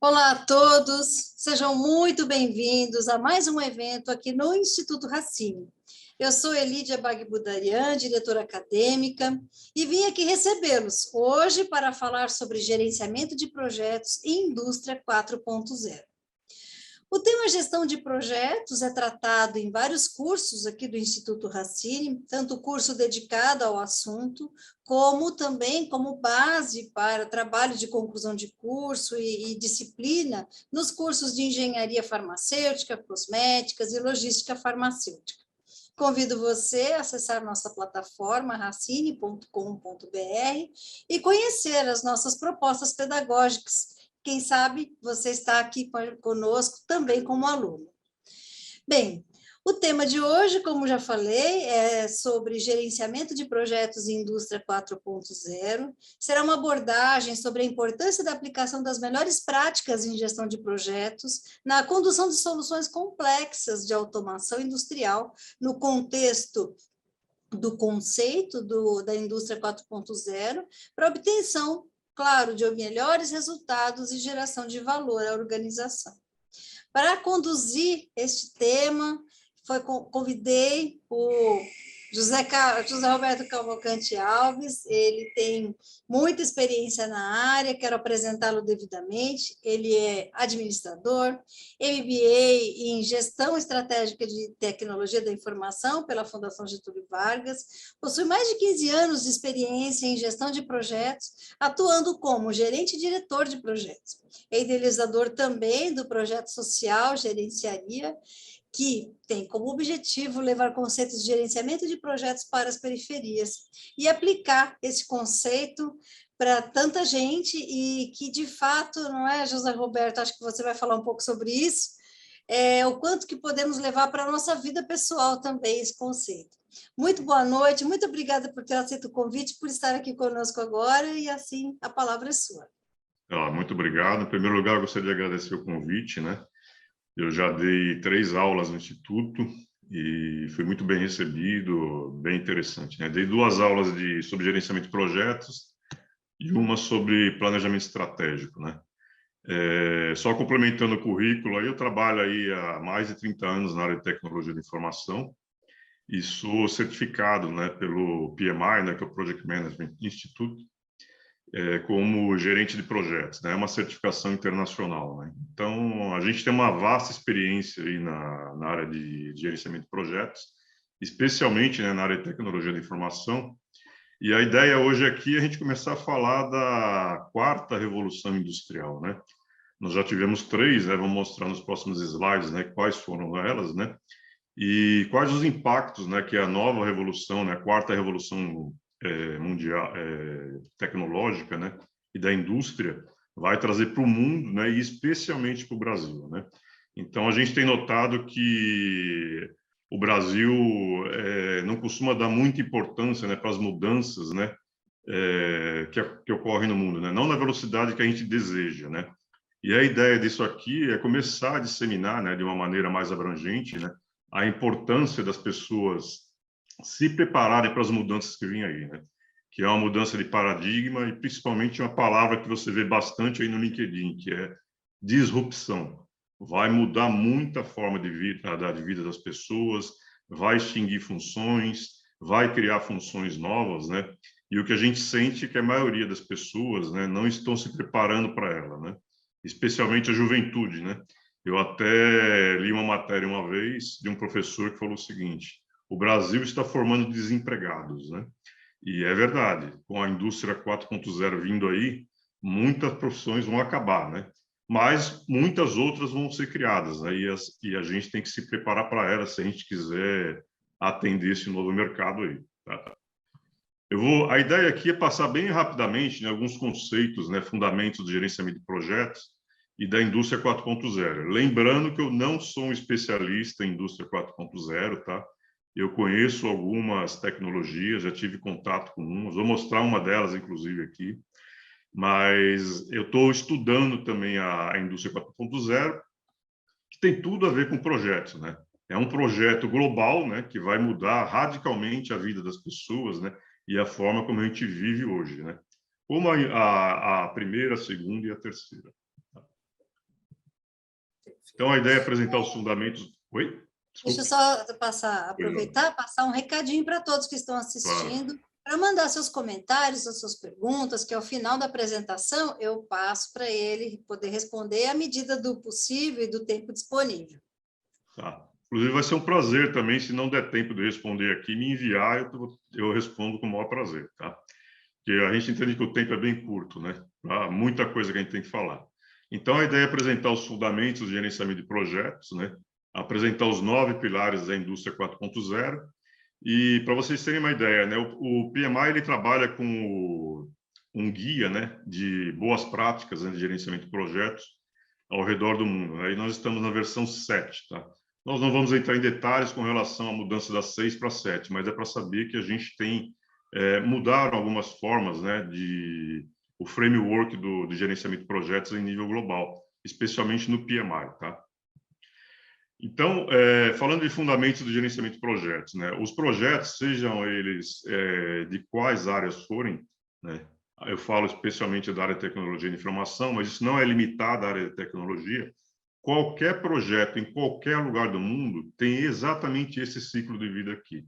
Olá a todos, sejam muito bem-vindos a mais um evento aqui no Instituto Racine. Eu sou Elídia Bagbudarian, diretora acadêmica, e vim aqui recebê-los hoje para falar sobre gerenciamento de projetos e indústria 4.0. O tema gestão de projetos é tratado em vários cursos aqui do Instituto Racine, tanto o curso dedicado ao assunto, como também como base para trabalho de conclusão de curso e disciplina nos cursos de engenharia farmacêutica, cosméticas e logística farmacêutica. Convido você a acessar nossa plataforma racine.com.br e conhecer as nossas propostas pedagógicas. Quem sabe você está aqui conosco também como aluno. Bem, o tema de hoje, como já falei, é sobre gerenciamento de projetos em indústria 4.0. Será uma abordagem sobre a importância da aplicação das melhores práticas em gestão de projetos na condução de soluções complexas de automação industrial no contexto do conceito da indústria 4.0 para obtenção, claro, de melhores resultados e geração de valor à organização. Para conduzir este tema, convidei o José Roberto Cavalcante Alves. Ele tem muita experiência na área, quero apresentá-lo devidamente. Ele é administrador, MBA em Gestão Estratégica de Tecnologia da Informação pela Fundação Getúlio Vargas, possui mais de 15 anos de experiência em gestão de projetos, atuando como gerente e diretor de projetos. É idealizador também do projeto social Gerenciaria, que tem como objetivo levar conceitos de gerenciamento de projetos para as periferias e aplicar esse conceito para tanta gente e que, de fato, não é, José Roberto, acho que você vai falar um pouco sobre isso, o quanto que podemos levar para a nossa vida pessoal também esse conceito. Muito boa noite, muito obrigada por ter aceito o convite, por estar aqui conosco agora, e assim, a palavra é sua. Muito obrigado. Em primeiro lugar, eu gostaria de agradecer o convite, né? Eu já dei 3 aulas no Instituto e fui muito bem recebido, bem interessante, né? Dei 2 aulas sobre gerenciamento de projetos e uma sobre planejamento estratégico, né? Só complementando o currículo, aí eu trabalho aí há mais de 30 anos na área de tecnologia de informação e sou certificado, né, pelo PMI, né, que é o Project Management Institute, como gerente de projetos, né? É uma certificação internacional, né? Então, a gente tem uma vasta experiência aí na área de gerenciamento de projetos, especialmente, né, na área de tecnologia da informação. E a ideia hoje aqui é a gente começar a falar da 4ª revolução industrial, né? Nós já tivemos 3, né? Vamos mostrar nos próximos slides, né, quais foram elas, né? E quais os impactos, né, que a nova revolução, né, a 4ª revolução mundial, tecnológica, né, e da indústria vai trazer para o mundo, né, e especialmente para o Brasil, né? Então a gente tem notado que o Brasil não costuma dar muita importância, né, para as mudanças, né, que ocorrem no mundo, né? Não na velocidade que a gente deseja, né? E a ideia disso aqui é começar a disseminar, né, de uma maneira mais abrangente, né, a importância das pessoas se prepararem para as mudanças que vêm aí, né? Que é uma mudança de paradigma e principalmente uma palavra que você vê bastante aí no LinkedIn, que é disrupção. Vai mudar muita forma de vida das pessoas, vai extinguir funções, vai criar funções novas, né? E o que a gente sente é que a maioria das pessoas, né, não estão se preparando para ela, né? Especialmente a juventude, né? Eu até li uma matéria uma vez de um professor que falou o seguinte: o Brasil está formando desempregados, né? E é verdade, com a indústria 4.0 vindo aí, muitas profissões vão acabar, né? Mas muitas outras vão ser criadas, né? E a gente tem que se preparar para elas se a gente quiser atender esse novo mercado aí. Tá? A ideia aqui é passar bem rapidamente, né, alguns conceitos, né, fundamentos do gerenciamento de projetos e da indústria 4.0. Lembrando que eu não sou um especialista em indústria 4.0, tá? Eu conheço algumas tecnologias, já tive contato com umas, vou mostrar uma delas, inclusive, aqui, mas eu estou estudando também a indústria 4.0, que tem tudo a ver com projetos, né? É um projeto global, né, que vai mudar radicalmente a vida das pessoas, né, e a forma como a gente vive hoje, né? Como a primeira, a segunda e a terceira. Então, a ideia é apresentar os fundamentos... Oi? Deixa eu Desculpa. só aproveitar, passar um recadinho para todos que estão Claro. assistindo, para mandar seus comentários, as suas perguntas, que ao final da apresentação eu passo para ele poder responder à medida do possível e do tempo disponível. Tá. Inclusive, vai ser um prazer também, se não der tempo de responder aqui, me enviar, eu respondo com o maior prazer, tá? Porque a gente entende que o tempo é bem curto, né? Há muita coisa que a gente tem que falar. Então, a ideia é apresentar os fundamentos do gerenciamento de projetos, né? Apresentar os 9 pilares da indústria 4.0. E, para vocês terem uma ideia, né? O PMI, ele trabalha com um guia, né? De boas práticas, né, de gerenciamento de projetos ao redor do mundo. Aí nós estamos na versão 7, tá? Nós não vamos entrar em detalhes com relação à mudança das 6 para 7, mas é para saber que a gente tem mudaram algumas formas, né, o framework do gerenciamento de projetos em nível global, especialmente no PMI, tá? Então, falando de fundamentos do gerenciamento de projetos, né, os projetos, sejam eles de quais áreas forem, né, eu falo especialmente da área de tecnologia de informação, mas isso não é limitado à área de tecnologia. Qualquer projeto em qualquer lugar do mundo tem exatamente esse ciclo de vida aqui,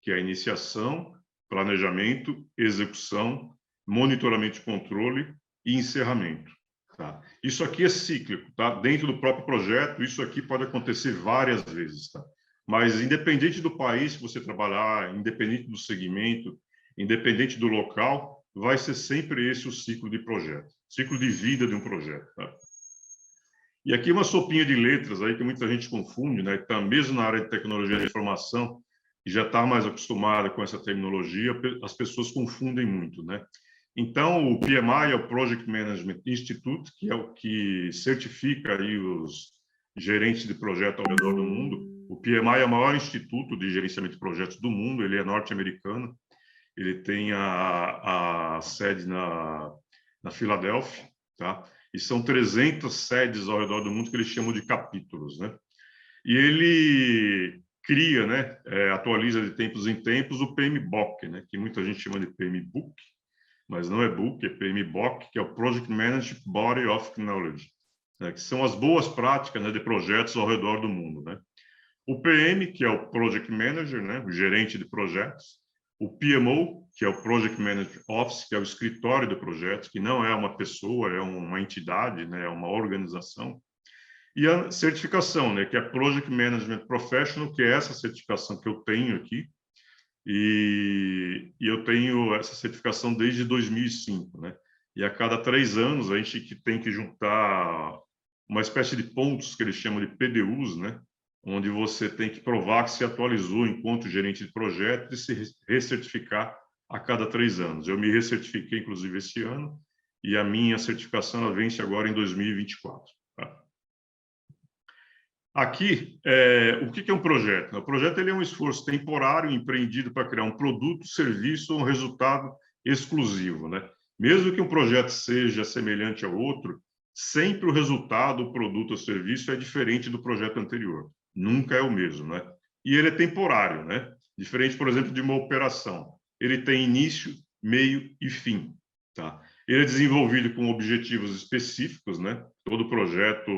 que é a iniciação, planejamento, execução, monitoramento e controle e encerramento. Tá? Isso aqui é cíclico, tá? Dentro do próprio projeto, isso aqui pode acontecer várias vezes, tá? Mas independente do país que você trabalhar, independente do segmento, independente do local, vai ser sempre esse o ciclo de projeto, ciclo de vida de um projeto, tá? E aqui uma sopinha de letras aí que muita gente confunde, né? Tá mesmo na área de tecnologia de informação, que já está mais acostumada com essa terminologia, as pessoas confundem muito, né? Então, o PMI é o Project Management Institute, que é o que certifica aí os gerentes de projeto ao redor do mundo. O PMI é o maior instituto de gerenciamento de projetos do mundo, ele é norte-americano, ele tem a sede na Filadélfia, tá? E são 300 sedes ao redor do mundo que eles chamam de capítulos, né? E ele cria, né, atualiza de tempos em tempos o PMBOK, né, que muita gente chama de PMBOK, mas não é book, é PMBOK, que é o Project Management Body of Knowledge, né, que são as boas práticas, né, de projetos ao redor do mundo, né? O PM, que é o Project Manager, né, o gerente de projetos. O PMO, que é o Project Manager Office, que é o escritório de projetos, que não é uma pessoa, é uma entidade, né, é uma organização. E a certificação, né, que é Project Management Professional, que é essa certificação que eu tenho aqui, e eu tenho essa certificação desde 2005, né? E a cada 3 anos a gente tem que juntar uma espécie de pontos que eles chamam de PDUs, né? Onde você tem que provar que se atualizou enquanto gerente de projeto e se recertificar a cada 3 anos. Eu me recertifiquei, inclusive, esse ano, e a minha certificação ela vence agora em 2024. Tá? Aqui, o que é um projeto? O projeto ele é um esforço temporário empreendido para criar um produto, serviço ou um resultado exclusivo, né? Mesmo que um projeto seja semelhante ao outro, sempre o resultado, o produto ou serviço é diferente do projeto anterior. Nunca é o mesmo, né? E ele é temporário, né? Diferente, por exemplo, de uma operação. Ele tem início, meio e fim, tá? Ele é desenvolvido com objetivos específicos, né? Todo projeto,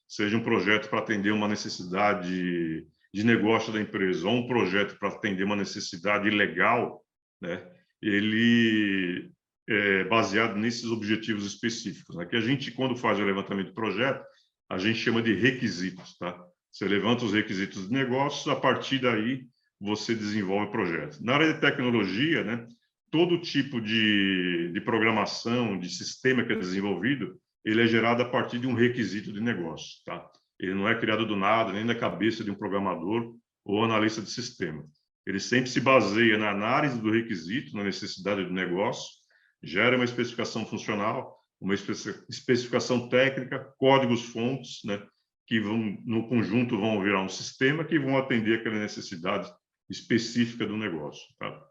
seja um projeto para atender uma necessidade de negócio da empresa ou um projeto para atender uma necessidade legal, né? Ele é baseado nesses objetivos específicos, né? Que a gente, quando faz o levantamento de projeto, a gente chama de requisitos, tá? Você levanta os requisitos de negócio, a partir daí você desenvolve o projeto. Na área de tecnologia, né? Todo tipo de programação, de sistema que é desenvolvido, ele é gerado a partir de um requisito de negócio, tá? Ele não é criado do nada, nem da cabeça de um programador ou analista de sistema. Ele sempre se baseia na análise do requisito, na necessidade do negócio, gera uma especificação funcional, uma especificação técnica, códigos-fontes, né, que vão, no conjunto, vão virar um sistema que vão atender aquela necessidade específica do negócio, tá?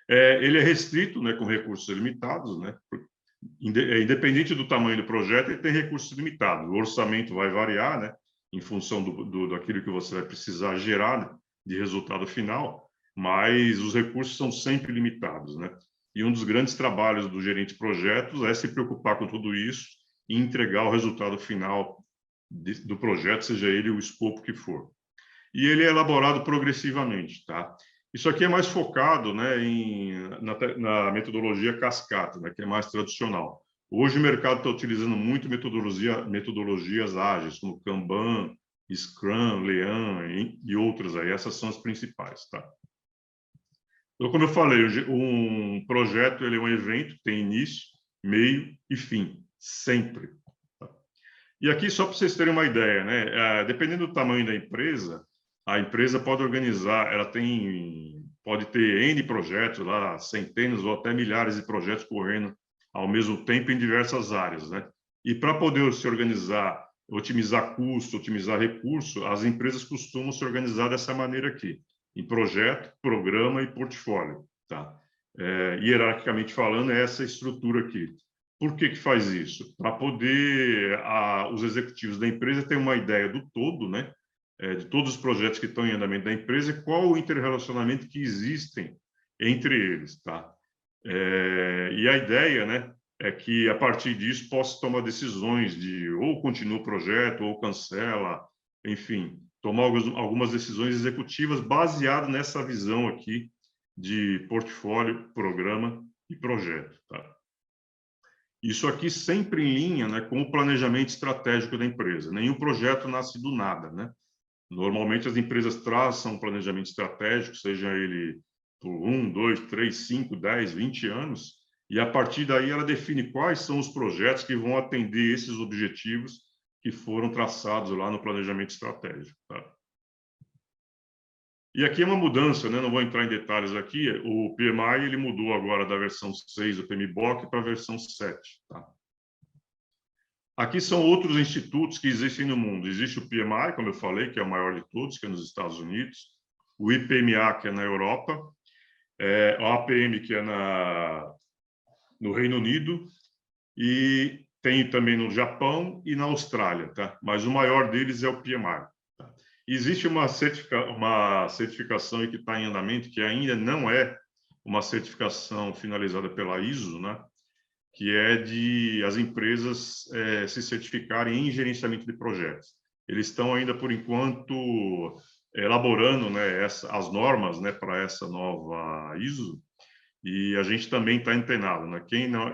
Ele é restrito, né, com recursos limitados, né? Independente do tamanho do projeto, ele tem recursos limitados. O orçamento vai variar, né, em função daquilo que você vai precisar gerar de resultado final, mas os recursos são sempre limitados, né? E um dos grandes trabalhos do gerente de projetos é se preocupar com tudo isso e entregar o resultado final do projeto, seja ele o escopo que for. E ele é elaborado progressivamente, tá? Isso aqui é mais focado, né, na metodologia cascata, né, que é mais tradicional. Hoje o mercado está utilizando muito metodologias ágeis, como Kanban, Scrum, Lean e outras aí. Essas são as principais, tá? Então, como eu falei, um projeto ele é um evento que tem início, meio e fim, sempre. Tá? E aqui, só para vocês terem uma ideia, né? Dependendo do tamanho da empresa, a empresa pode organizar, pode ter N projetos lá, centenas ou até milhares de projetos correndo ao mesmo tempo em diversas áreas, né? E para poder se organizar, otimizar custo, otimizar recurso, as empresas costumam se organizar dessa maneira aqui, em projeto, programa e portfólio, tá? Hierarquicamente falando, é essa estrutura aqui. Por que faz isso? Para poder os executivos da empresa terem uma ideia do todo, né? De todos os projetos que estão em andamento da empresa e qual o interrelacionamento que existem entre eles, tá? E a ideia, né, é que a partir disso possa tomar decisões de ou continua o projeto ou cancela, enfim, tomar algumas decisões executivas baseadas nessa visão aqui de portfólio, programa e projeto, tá? Isso aqui sempre em linha, né, com o planejamento estratégico da empresa. Nenhum projeto nasce do nada, né? Normalmente as empresas traçam um planejamento estratégico, seja ele por 1, 2, 3, 5, 10, 20 anos, e a partir daí ela define quais são os projetos que vão atender esses objetivos que foram traçados lá no planejamento estratégico, tá? E aqui é uma mudança, né? Não vou entrar em detalhes aqui. O PMI ele mudou agora da versão 6 do PMBOK para a versão 7. Tá? Aqui são outros institutos que existem no mundo. Existe o PMI, como eu falei, que é o maior de todos, que é nos Estados Unidos. O IPMA, que é na Europa. O APM, que é no Reino Unido. E tem também no Japão e na Austrália. Tá? Mas o maior deles é o PMI. Existe uma certificação que está em andamento, que ainda não é uma certificação finalizada pela ISO, né? Que é de as empresas se certificarem em gerenciamento de projetos. Eles estão ainda, por enquanto, elaborando, né, as normas, né, para essa nova ISO, e a gente também está antenado, né?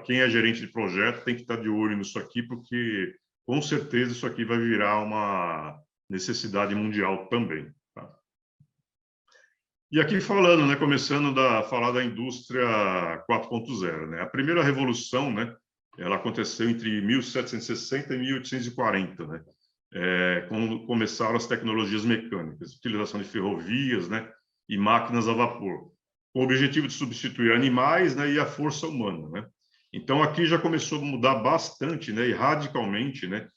Quem é gerente de projeto tem que estar de olho nisso aqui, porque, com certeza, isso aqui vai virar uma necessidade mundial também. Tá? E aqui falando, né, começando a falar da indústria 4.0, né? A primeira revolução, né, ela aconteceu entre 1760 e 1840, né? Quando começaram as tecnologias mecânicas, utilização de ferrovias, né, e máquinas a vapor, com o objetivo de substituir animais, né, e a força humana, né? Então aqui já começou a mudar bastante, né, e radicalmente, né?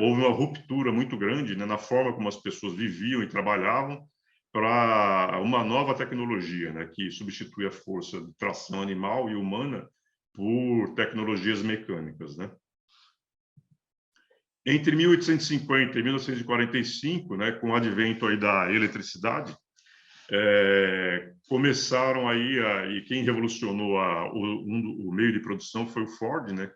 Houve uma ruptura muito grande, né, na forma como as pessoas viviam e trabalhavam para uma nova tecnologia, né, que substitui a força de tração animal e humana por tecnologias mecânicas, né? Entre 1850 e 1945, né, com o advento aí da eletricidade, começaram aí e quem revolucionou o meio de produção foi o Ford, né,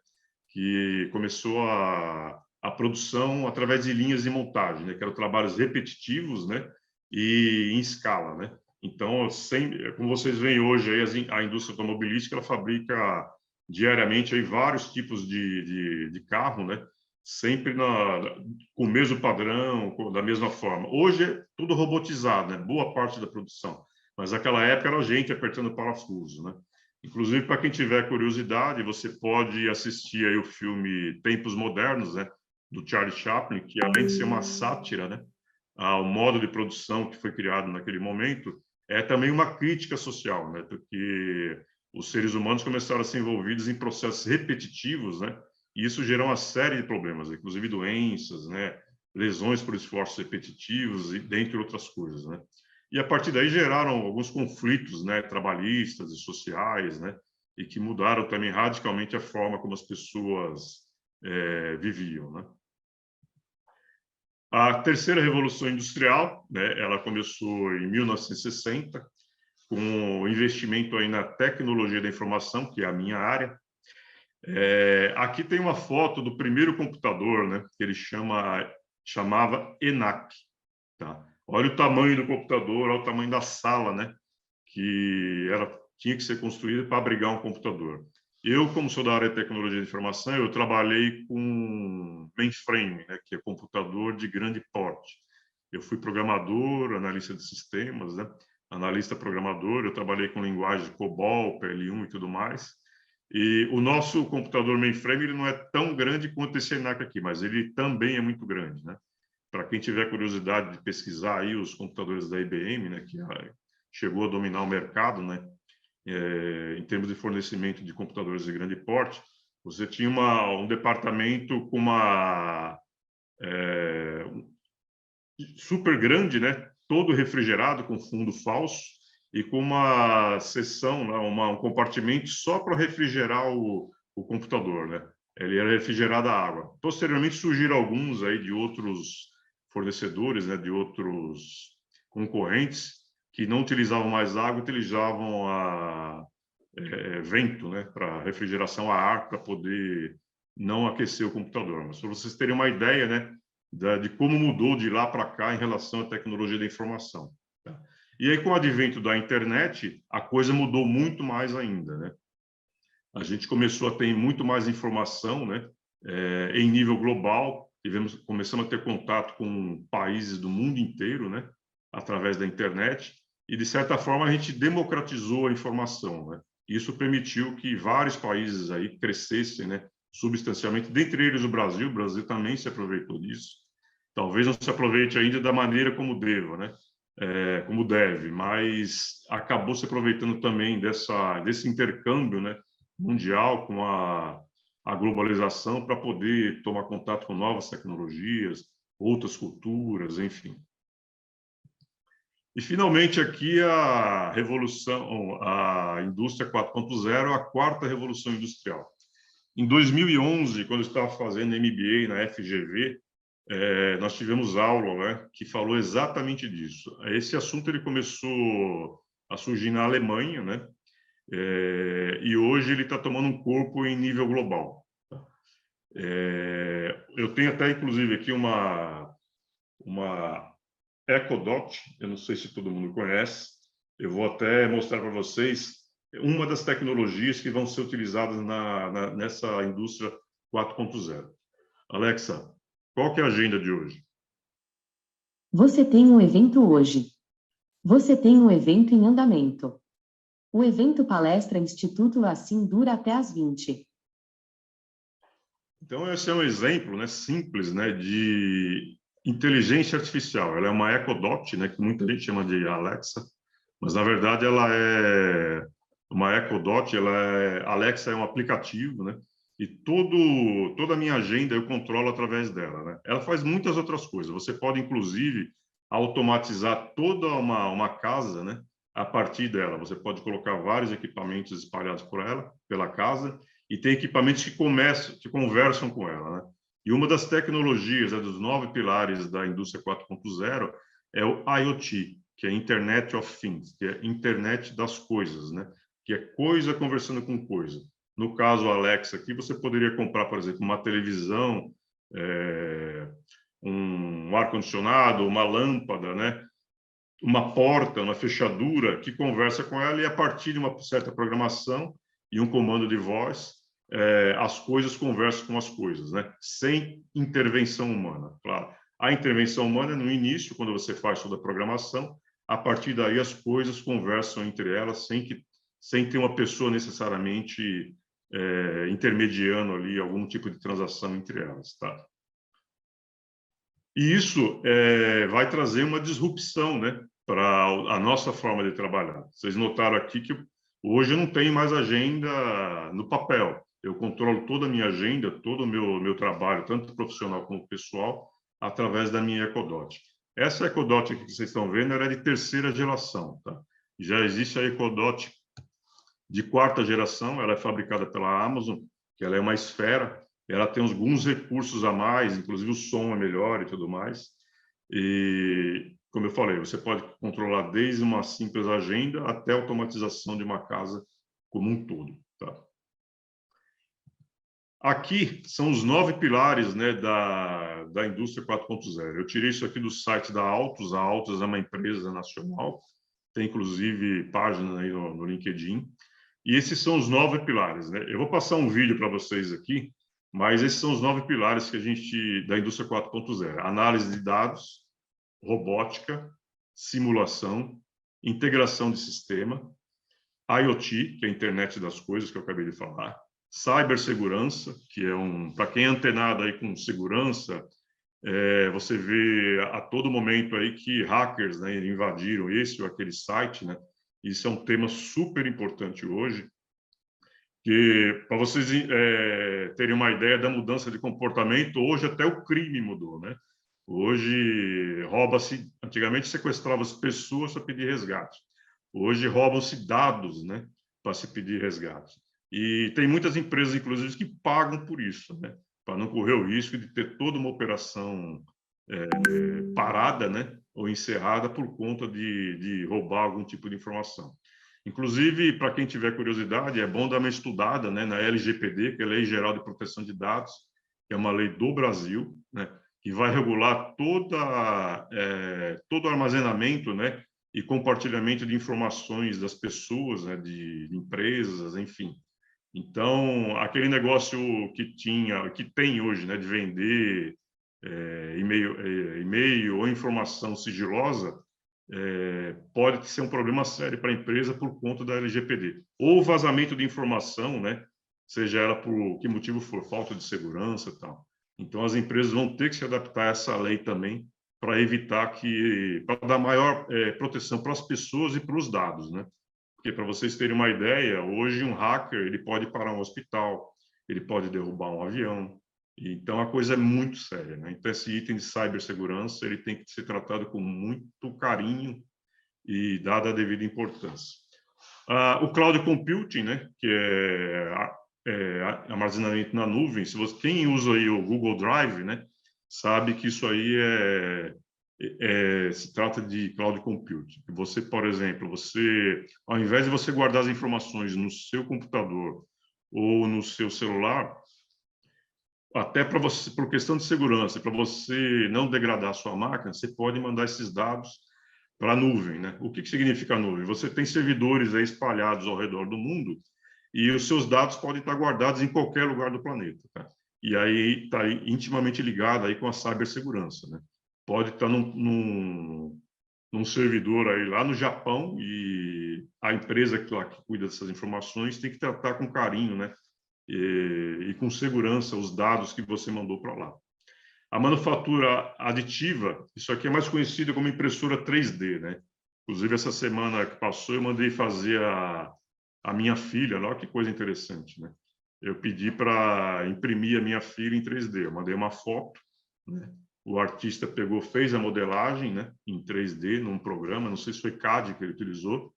que começou a produção através de linhas de montagem, né, que eram trabalhos repetitivos, né, e em escala, né. Então, como vocês veem hoje, aí, a indústria automobilística ela fabrica diariamente aí vários tipos de carro, né, sempre com o mesmo padrão, da mesma forma. Hoje é tudo robotizado, né, boa parte da produção, mas naquela época era a gente apertando parafuso, né. Inclusive, para quem tiver curiosidade, você pode assistir aí o filme Tempos Modernos, né, do Charlie Chaplin, que além de ser uma sátira, né, ao modo de produção que foi criado naquele momento, é também uma crítica social, né, porque os seres humanos começaram a ser envolvidos em processos repetitivos, né, e isso gerou uma série de problemas, inclusive doenças, né, lesões por esforços repetitivos e dentre outras coisas, né. E a partir daí geraram alguns conflitos, né, trabalhistas e sociais, né, e que mudaram também radicalmente a forma como as pessoas viviam, né. A terceira revolução industrial, né, ela começou em 1960 com o investimento aí na tecnologia da informação, que é a minha área, Aqui tem uma foto do primeiro computador, né, que ele chamava ENAC. Tá? Olha o tamanho do computador, olha o tamanho da sala, né, que tinha que ser construída para abrigar um computador. Eu, como sou da área de tecnologia de informação, eu trabalhei com mainframe, né, que é computador de grande porte. Eu fui programador, analista de sistemas, né, analista programador, eu trabalhei com linguagem COBOL, PL1 e tudo mais. E o nosso computador mainframe ele não é tão grande quanto esse ENAC aqui, mas ele também é muito grande, né? Para quem tiver curiosidade de pesquisar aí os computadores da IBM, né, que chegou a dominar o mercado, né, em termos de fornecimento de computadores de grande porte, você tinha um departamento com uma super grande, né, todo refrigerado com fundo falso e com uma seção, né, um compartimento só para refrigerar o computador, né? Ele era refrigerado a água. Posteriormente surgiram alguns aí de outros fornecedores, né, de outros concorrentes que não utilizavam mais água, utilizavam vento, né, para refrigeração a ar, para poder não aquecer o computador. Mas para vocês terem uma ideia, né, de como mudou de lá para cá em relação à tecnologia da informação. Tá? E aí, com o advento da internet, a coisa mudou muito mais ainda, né? A gente começou a ter muito mais informação, né, em nível global, começamos a ter contato com países do mundo inteiro, né, através da internet, e, de certa forma, a gente democratizou a informação, né? Isso permitiu que vários países aí crescessem, né, substancialmente, dentre eles o Brasil também se aproveitou disso. Talvez não se aproveite ainda da maneira como deva, né? Como deve, mas acabou se aproveitando também desse intercâmbio, né, mundial com a globalização para poder tomar contato com novas tecnologias, outras culturas, enfim. E, finalmente, aqui a revolução, a indústria 4.0, a quarta revolução industrial. Em 2011, quando eu estava fazendo MBA na FGV, nós tivemos aula, né, que falou exatamente disso. Esse assunto ele começou a surgir na Alemanha, né, e hoje ele está tomando um corpo em nível global. Eu tenho até, inclusive, aqui uma EcoDot, eu não sei se todo mundo conhece, eu vou até mostrar para vocês uma das tecnologias que vão ser utilizadas nessa indústria 4.0. Alexa, qual que é a agenda de hoje? Você tem um evento hoje. Você tem um evento em andamento. O evento Palestra Instituto Assim dura até às 20. Então, esse é um exemplo, né, simples, né, de inteligência artificial. Ela é uma EcoDot, né, que muita gente chama de Alexa, mas, na verdade, ela é uma EcoDot, Alexa é um aplicativo, né, e toda a minha agenda eu controlo através dela, né? Ela faz muitas outras coisas. Você pode, inclusive, automatizar toda uma casa, né, a partir dela. Você pode colocar vários equipamentos espalhados pela casa, e tem equipamentos que conversam com ela, né? E uma das tecnologias, né, dos 9 pilares da indústria 4.0 é o IoT, que é Internet of Things, que é internet das coisas, né? Que é coisa conversando com coisa. No caso, a Alexa aqui, você poderia comprar, por exemplo, uma televisão, um ar-condicionado, uma lâmpada, né? Uma porta, uma fechadura que conversa com ela, e a partir de uma certa programação e um comando de voz, as coisas conversam com as coisas, né? Sem intervenção humana, claro. A intervenção humana é no início, quando você faz toda a programação, a partir daí as coisas conversam entre elas sem ter uma pessoa necessariamente intermediando ali algum tipo de transação entre elas, tá? E isso vai trazer uma disrupção, né, para a nossa forma de trabalhar. Vocês notaram aqui que hoje eu não tenho mais agenda no papel. Eu controlo toda a minha agenda, todo o meu trabalho, tanto profissional como pessoal, através da minha EcoDot. Essa EcoDot aqui que vocês estão vendo era de terceira geração, tá? Já existe a EcoDot de quarta geração, ela é fabricada pela Amazon, que ela é uma esfera, ela tem alguns recursos a mais, inclusive o som é melhor e tudo mais. E, como eu falei, você pode controlar desde uma simples agenda até a automatização de uma casa como um todo, tá? Aqui são os 9 pilares, né, da indústria 4.0. Eu tirei isso aqui do site da Altus. A Altus é uma empresa nacional, tem inclusive página aí no LinkedIn. E esses são os 9 pilares, né? Eu vou passar um vídeo para vocês aqui, mas esses são os 9 pilares que a gente da indústria 4.0: análise de dados, robótica, simulação, integração de sistema, IoT, que é a internet das coisas que eu acabei de falar, cibersegurança, que é para quem é antenado aí com segurança, você vê a todo momento aí que hackers, né, invadiram esse ou aquele site, né? Isso é um tema super importante hoje, que para vocês terem uma ideia da mudança de comportamento, hoje até o crime mudou, né? Hoje rouba-se, antigamente sequestrava-se pessoas para pedir resgate. Hoje roubam-se dados, né, para se pedir resgate. E tem muitas empresas, inclusive, que pagam por isso, né, para não correr o risco de ter toda uma operação parada, né, ou encerrada por conta de roubar algum tipo de informação. Inclusive, para quem tiver curiosidade, é bom dar uma estudada, né, na LGPD, que é a Lei Geral de Proteção de Dados, que é uma lei do Brasil, né, que vai regular todo o armazenamento, né, e compartilhamento de informações das pessoas, né, de empresas, enfim. Então, aquele negócio que tem hoje, né, de vender e-mail ou informação sigilosa, pode ser um problema sério para a empresa por conta da LGPD. Ou vazamento de informação, né, seja ela por que motivo for, falta de segurança e tal. Então, as empresas vão ter que se adaptar a essa lei também, para evitar para dar maior proteção para as pessoas e para os dados, né? Porque, para vocês terem uma ideia, hoje um hacker ele pode parar um hospital, ele pode derrubar um avião. Então, a coisa é muito séria, né? Então, esse item de cibersegurança ele tem que ser tratado com muito carinho e dada a devida importância. O cloud computing, né, que é armazenamento na nuvem, quem usa aí o Google Drive, né, sabe que isso aí se trata de cloud computing. Você, por exemplo, ao invés de você guardar as informações no seu computador ou no seu celular, até por questão de segurança, para você não degradar a sua máquina, você pode mandar esses dados para a nuvem, né? O que significa a nuvem? Você tem servidores aí espalhados ao redor do mundo e os seus dados podem estar guardados em qualquer lugar do planeta, tá? E aí está intimamente ligado aí com a cibersegurança, né? Pode estar num servidor aí lá no Japão e a empresa que cuida dessas informações tem que tratar com carinho, né? E com segurança os dados que você mandou para lá. A manufatura aditiva, isso aqui é mais conhecido como impressora 3D, né? Inclusive, essa semana que passou, eu mandei fazer a minha filha, olha que coisa interessante, né? Eu pedi para imprimir a minha filha em 3D, eu mandei uma foto, né? O artista fez a modelagem, né, em 3D, num programa, não sei se foi CAD que ele utilizou.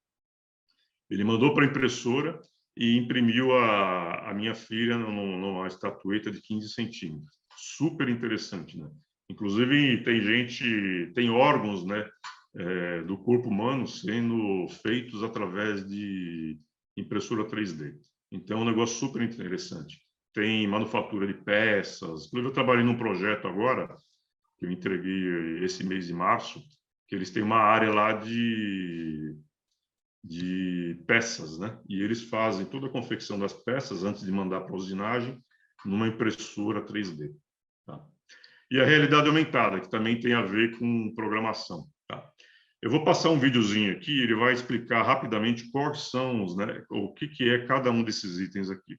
Ele mandou para a impressora e imprimiu a minha filha numa estatueta de 15 centímetros. Super interessante, né? Inclusive, tem órgãos, né, do corpo humano sendo feitos através de impressora 3D. Então, é um negócio super interessante. Tem manufatura de peças. Inclusive, eu trabalhei num projeto agora, que eu entreguei esse mês de março, que eles têm uma área lá de peças, né? E eles fazem toda a confecção das peças antes de mandar para a usinagem numa impressora 3D. Tá? E a realidade aumentada, que também tem a ver com programação. Tá? Eu vou passar um videozinho aqui, ele vai explicar rapidamente quais são o que é cada um desses itens aqui.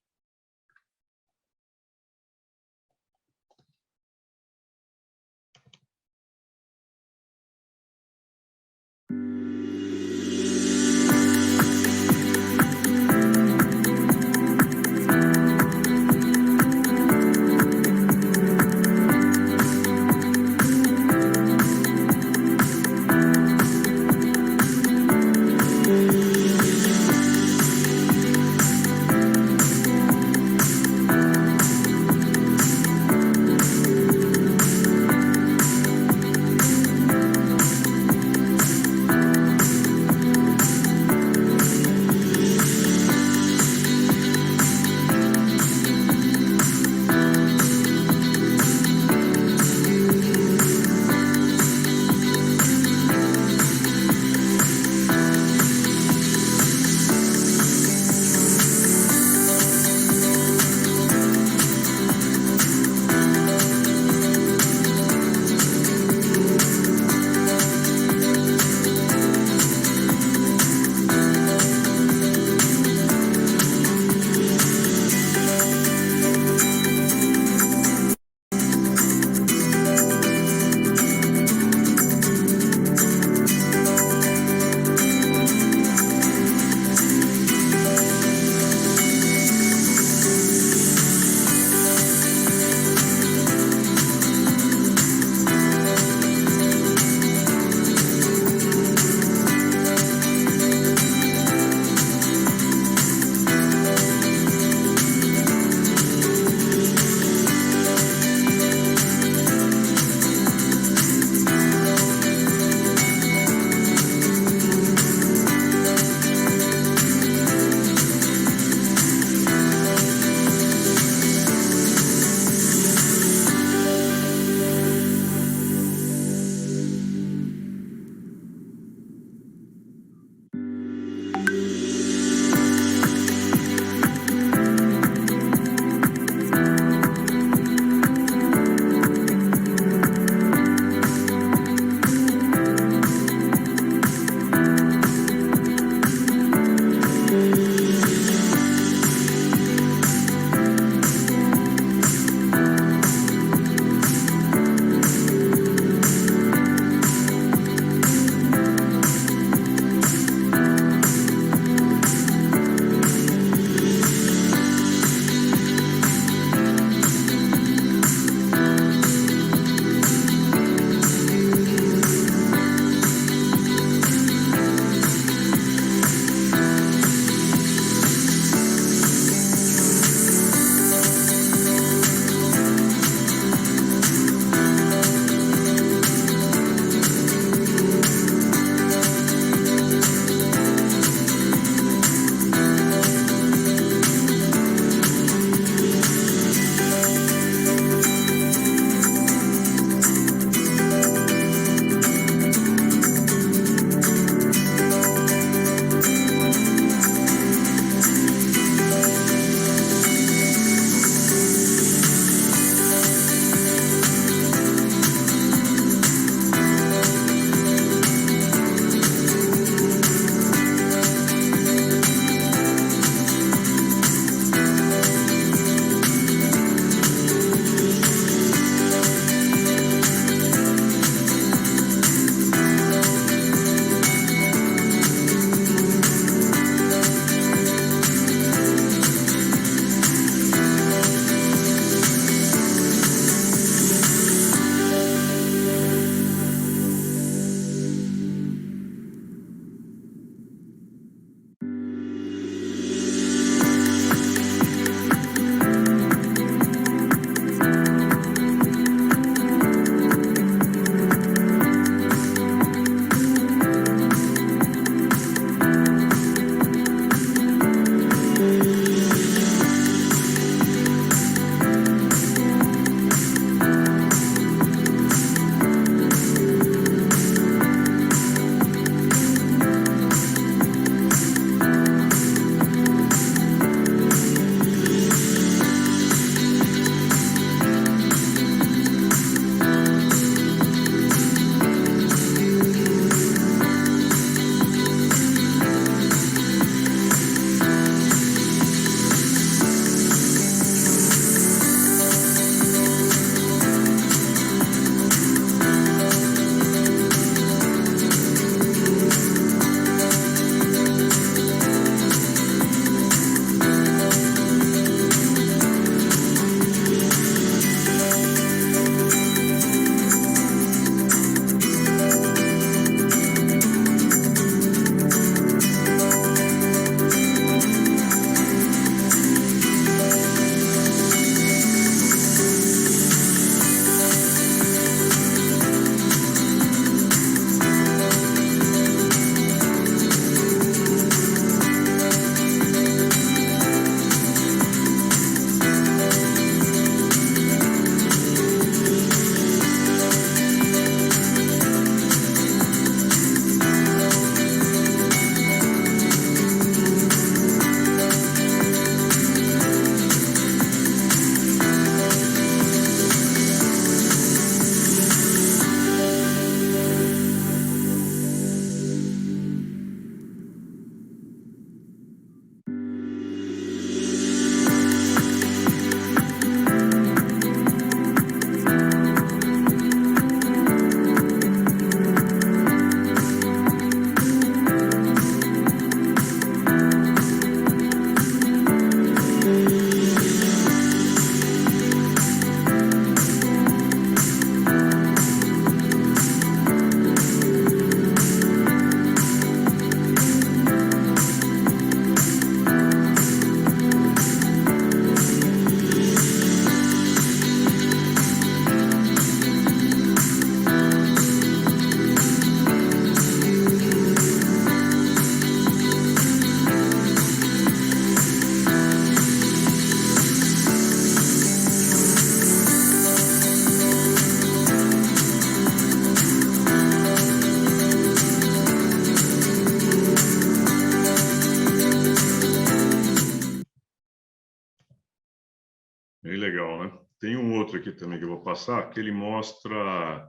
legal, né? Tem um outro aqui também que eu vou passar, que ele mostra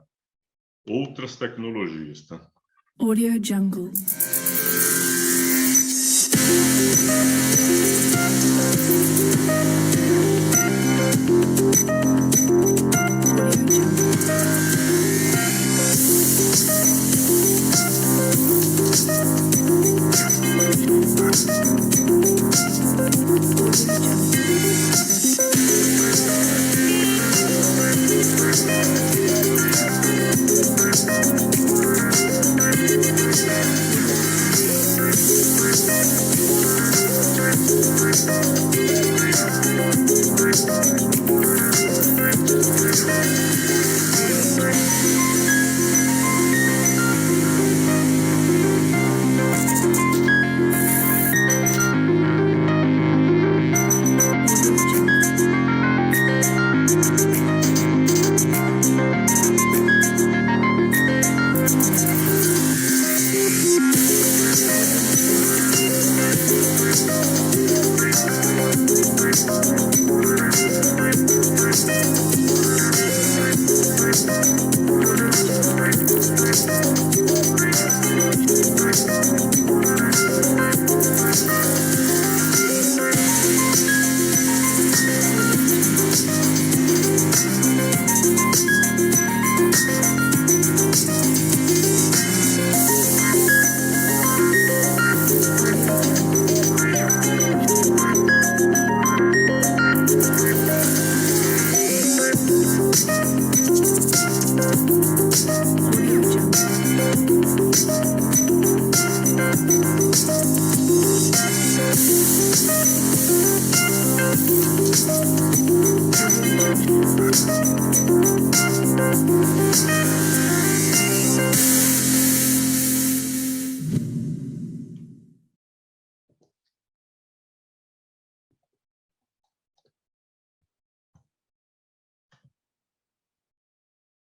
outras tecnologias, tá? Audio Jungle.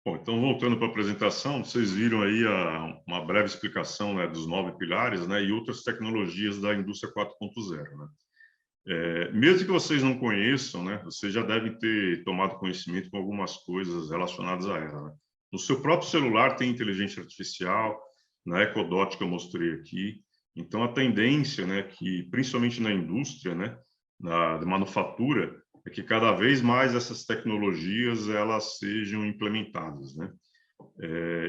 Bom, então, voltando para a apresentação, vocês viram aí uma breve explicação, né, dos 9 pilares, né, e outras tecnologias da indústria 4.0, né? Mesmo que vocês não conheçam, né, vocês já devem ter tomado conhecimento com algumas coisas relacionadas a ela, né? No seu próprio celular tem inteligência artificial, na EcoDot que eu mostrei aqui. Então, a tendência, né, que principalmente na indústria, né, de manufatura, é que cada vez mais essas tecnologias elas sejam implementadas, né?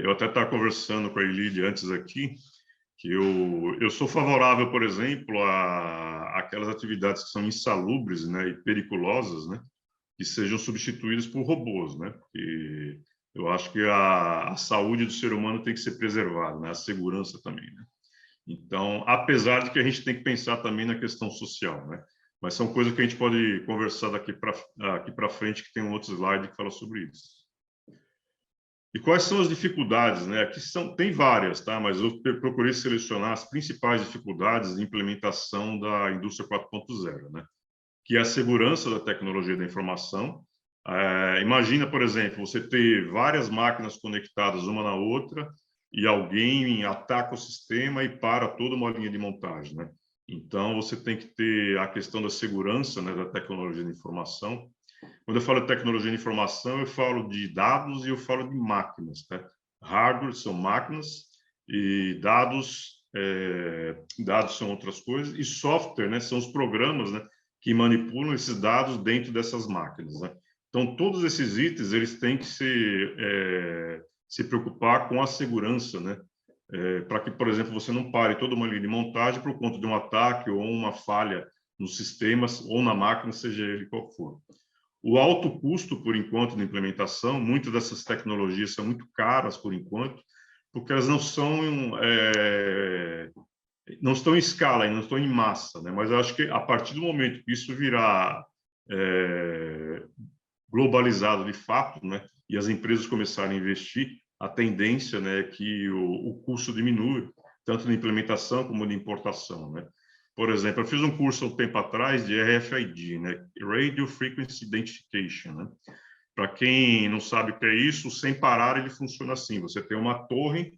Eu até estava conversando com a Elide antes aqui, que eu sou favorável, por exemplo, a aquelas atividades que são insalubres, né, e periculosas, né, que sejam substituídas por robôs, né? Porque eu acho que a saúde do ser humano tem que ser preservada, né? A segurança também, né? Então, apesar de que a gente tem que pensar também na questão social, né? Mas são coisas que a gente pode conversar daqui para frente, que tem um outro slide que fala sobre isso. E quais são as dificuldades, né? Aqui tem várias, tá? Mas eu procurei selecionar as principais dificuldades de implementação da indústria 4.0, né? Que é a segurança da tecnologia da informação. Imagina, por exemplo, você ter várias máquinas conectadas uma na outra e alguém ataca o sistema e para toda uma linha de montagem, né? Então, você tem que ter a questão da segurança, né, da tecnologia de informação. Quando eu falo de tecnologia de informação, eu falo de dados e eu falo de máquinas, tá? Hardware são máquinas e dados são outras coisas, e software, né, são os programas, né, que manipulam esses dados dentro dessas máquinas, né? Então, todos esses itens, eles têm que se preocupar com a segurança, né? Para que, por exemplo, você não pare toda uma linha de montagem por conta de um ataque ou uma falha nos sistemas ou na máquina, seja ele qual for. O alto custo, por enquanto, da implementação, muitas dessas tecnologias são muito caras, por enquanto, porque elas não estão em escala, não estão em massa, né? Mas eu acho que a partir do momento que isso virar globalizado de fato, né, e as empresas começarem a investir, a tendência, né, é que o custo diminui, tanto na implementação como na importação, né? Por exemplo, eu fiz um curso há um tempo atrás de RFID, né, Radio Frequency Identification, né? Para quem não sabe o que é isso, sem parar ele funciona assim, você tem uma torre,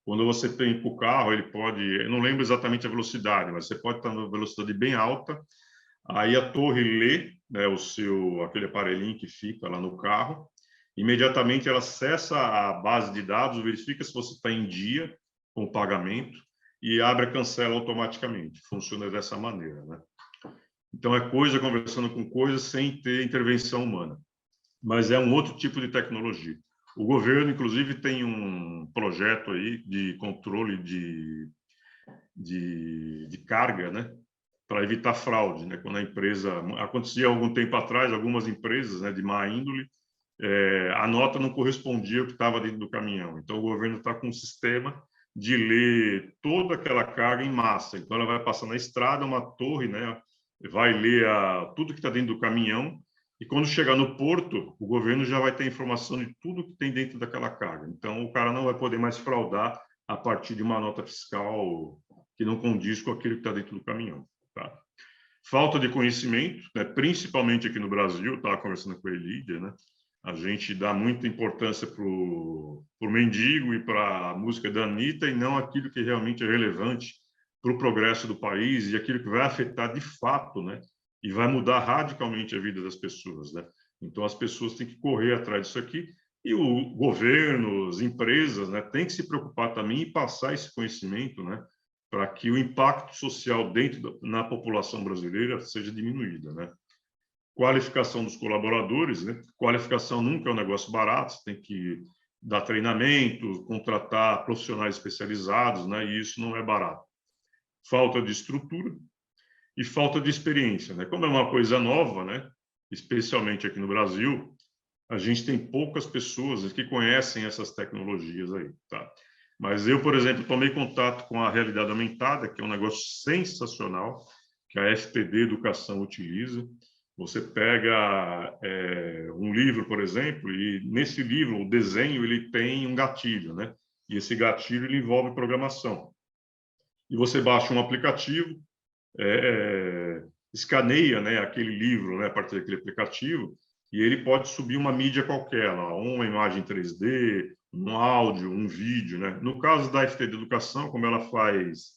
quando você tem o carro, ele pode, eu não lembro exatamente a velocidade, mas você pode estar numa velocidade bem alta, aí a torre lê né, aquele aparelhinho que fica lá no carro. Imediatamente ela acessa a base de dados, verifica se você está em dia com o pagamento e abre a cancela automaticamente. Funciona dessa maneira, né? Então, é coisa conversando com coisa sem ter intervenção humana. Mas é um outro tipo de tecnologia. O governo, inclusive, tem um projeto aí de controle de carga, né, para evitar fraude, né? Quando a empresa... Acontecia algum tempo atrás, algumas empresas, né, de má índole, a nota não correspondia ao que estava dentro do caminhão. Então, o governo está com um sistema de ler toda aquela carga em massa. Então, ela vai passar na estrada, uma torre, né, vai ler tudo que está dentro do caminhão, e quando chegar no porto, o governo já vai ter informação de tudo que tem dentro daquela carga. Então, o cara não vai poder mais fraudar a partir de uma nota fiscal que não condiz com aquilo que está dentro do caminhão. Tá? Falta de conhecimento, né, principalmente aqui no Brasil, estava conversando com a Lídia, né? A gente dá muita importância para o mendigo e para a música da Anitta e não aquilo que realmente é relevante para o progresso do país e aquilo que vai afetar de fato, né? E vai mudar radicalmente a vida das pessoas, né? Então, as pessoas têm que correr atrás disso aqui e o governo, as empresas, né, têm que se preocupar também em passar esse conhecimento, né, para que o impacto social na população brasileira seja diminuído, né? Qualificação dos colaboradores, né? Qualificação nunca é um negócio barato, você tem que dar treinamento, contratar profissionais especializados, né? E isso não é barato. Falta de estrutura e falta de experiência, né? Como é uma coisa nova, né? Especialmente aqui no Brasil, a gente tem poucas pessoas que conhecem essas tecnologias aí, tá? Mas eu, por exemplo, tomei contato com a realidade aumentada, que é um negócio sensacional, que a FPD Educação utiliza. Você pega um livro, por exemplo, e nesse livro, o desenho, ele tem um gatilho, né? E esse gatilho ele envolve programação. E você baixa um aplicativo, escaneia, né, aquele livro, né, a partir daquele aplicativo, e ele pode subir uma mídia qualquer, lá, uma imagem 3D, um áudio, um vídeo, né? No caso da FTD Educação, como ela faz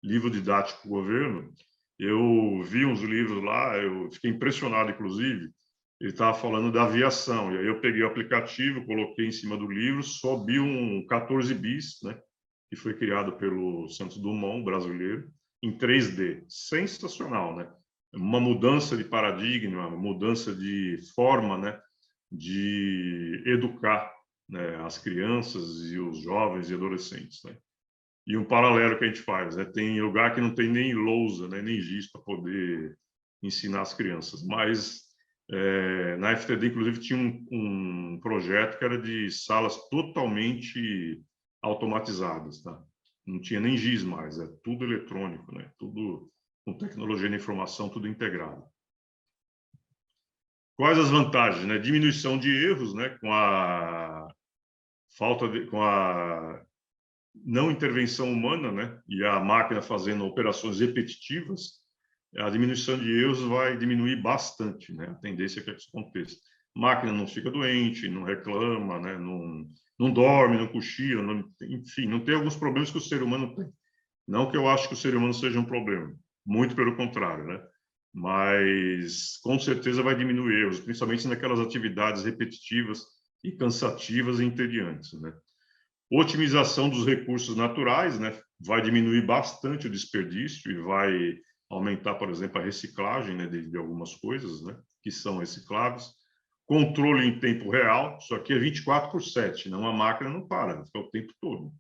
livro didático para o governo, eu vi uns livros lá, eu fiquei impressionado, inclusive, ele estava falando da aviação, e aí eu peguei o aplicativo, coloquei em cima do livro, subi um 14 bis, né, que foi criado pelo Santos Dumont, brasileiro, em 3D. Sensacional, né? Uma mudança de paradigma, uma mudança de forma, né, de educar, né, as crianças e os jovens e adolescentes, né? E um paralelo que a gente faz, né? Tem lugar que não tem nem lousa, né, nem giz para poder ensinar as crianças, mas na FTD, inclusive, tinha um projeto que era de salas totalmente automatizadas, tá? Não tinha nem giz mais, é tudo eletrônico, né? Tudo com tecnologia da informação, tudo integrado. Quais as vantagens, né? Diminuição de erros, né? Com a não intervenção humana, né, e a máquina fazendo operações repetitivas, a diminuição de erros vai diminuir bastante, né? A tendência é que isso aconteça. A máquina não fica doente, não reclama, né? Não dorme, não cochila, enfim, não tem alguns problemas que o ser humano tem. Não que eu acho que o ser humano seja um problema, muito pelo contrário, né? Mas com certeza vai diminuir erros, principalmente naquelas atividades repetitivas e cansativas e entediantes, né? Otimização dos recursos naturais, né? Vai diminuir bastante o desperdício e vai aumentar, por exemplo, a reciclagem, né, de algumas coisas, né, que são recicláveis. Controle em tempo real, isso aqui é 24/7, não, a máquina não para, fica o tempo todo,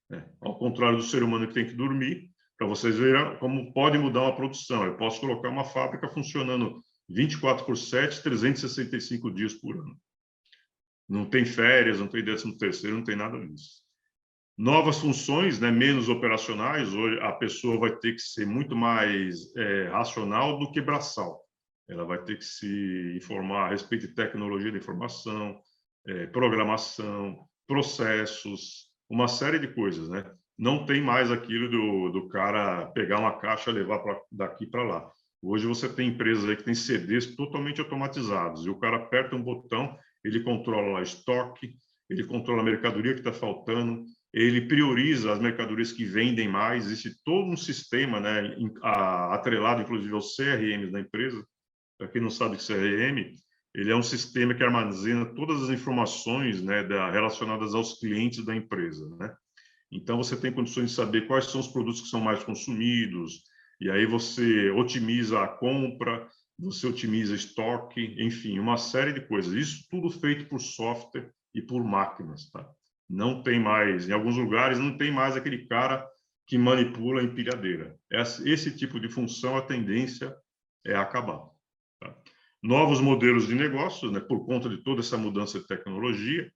né? Ao contrário do ser humano que tem que dormir, para vocês verem como pode mudar uma produção. Eu posso colocar uma fábrica funcionando 24/7, 365 dias por ano. Não tem férias, não tem 13º, não tem nada disso. Novas funções, né, menos operacionais. Hoje a pessoa vai ter que ser muito mais racional do que braçal. Ela vai ter que se informar a respeito de tecnologia da informação, programação, processos, uma série de coisas, né? Não tem mais aquilo do cara pegar uma caixa e levar daqui para lá. Hoje você tem empresas aí que têm CDs totalmente automatizados, e o cara aperta um botão, ele controla lá estoque, ele controla a mercadoria que está faltando, ele prioriza as mercadorias que vendem mais, existe todo um sistema, né, atrelado, inclusive, aos CRMs da empresa, para quem não sabe o que é CRM, ele é um sistema que armazena todas as informações, né, relacionadas aos clientes da empresa, né? Então, você tem condições de saber quais são os produtos que são mais consumidos, e aí você otimiza a compra, você otimiza estoque, enfim, uma série de coisas. Isso tudo feito por software e por máquinas, tá? Não tem mais, em alguns lugares, não tem mais aquele cara que manipula a empilhadeira. Esse tipo de função, a tendência é acabar, tá? Novos modelos de negócios, né, por conta de toda essa mudança de tecnologia,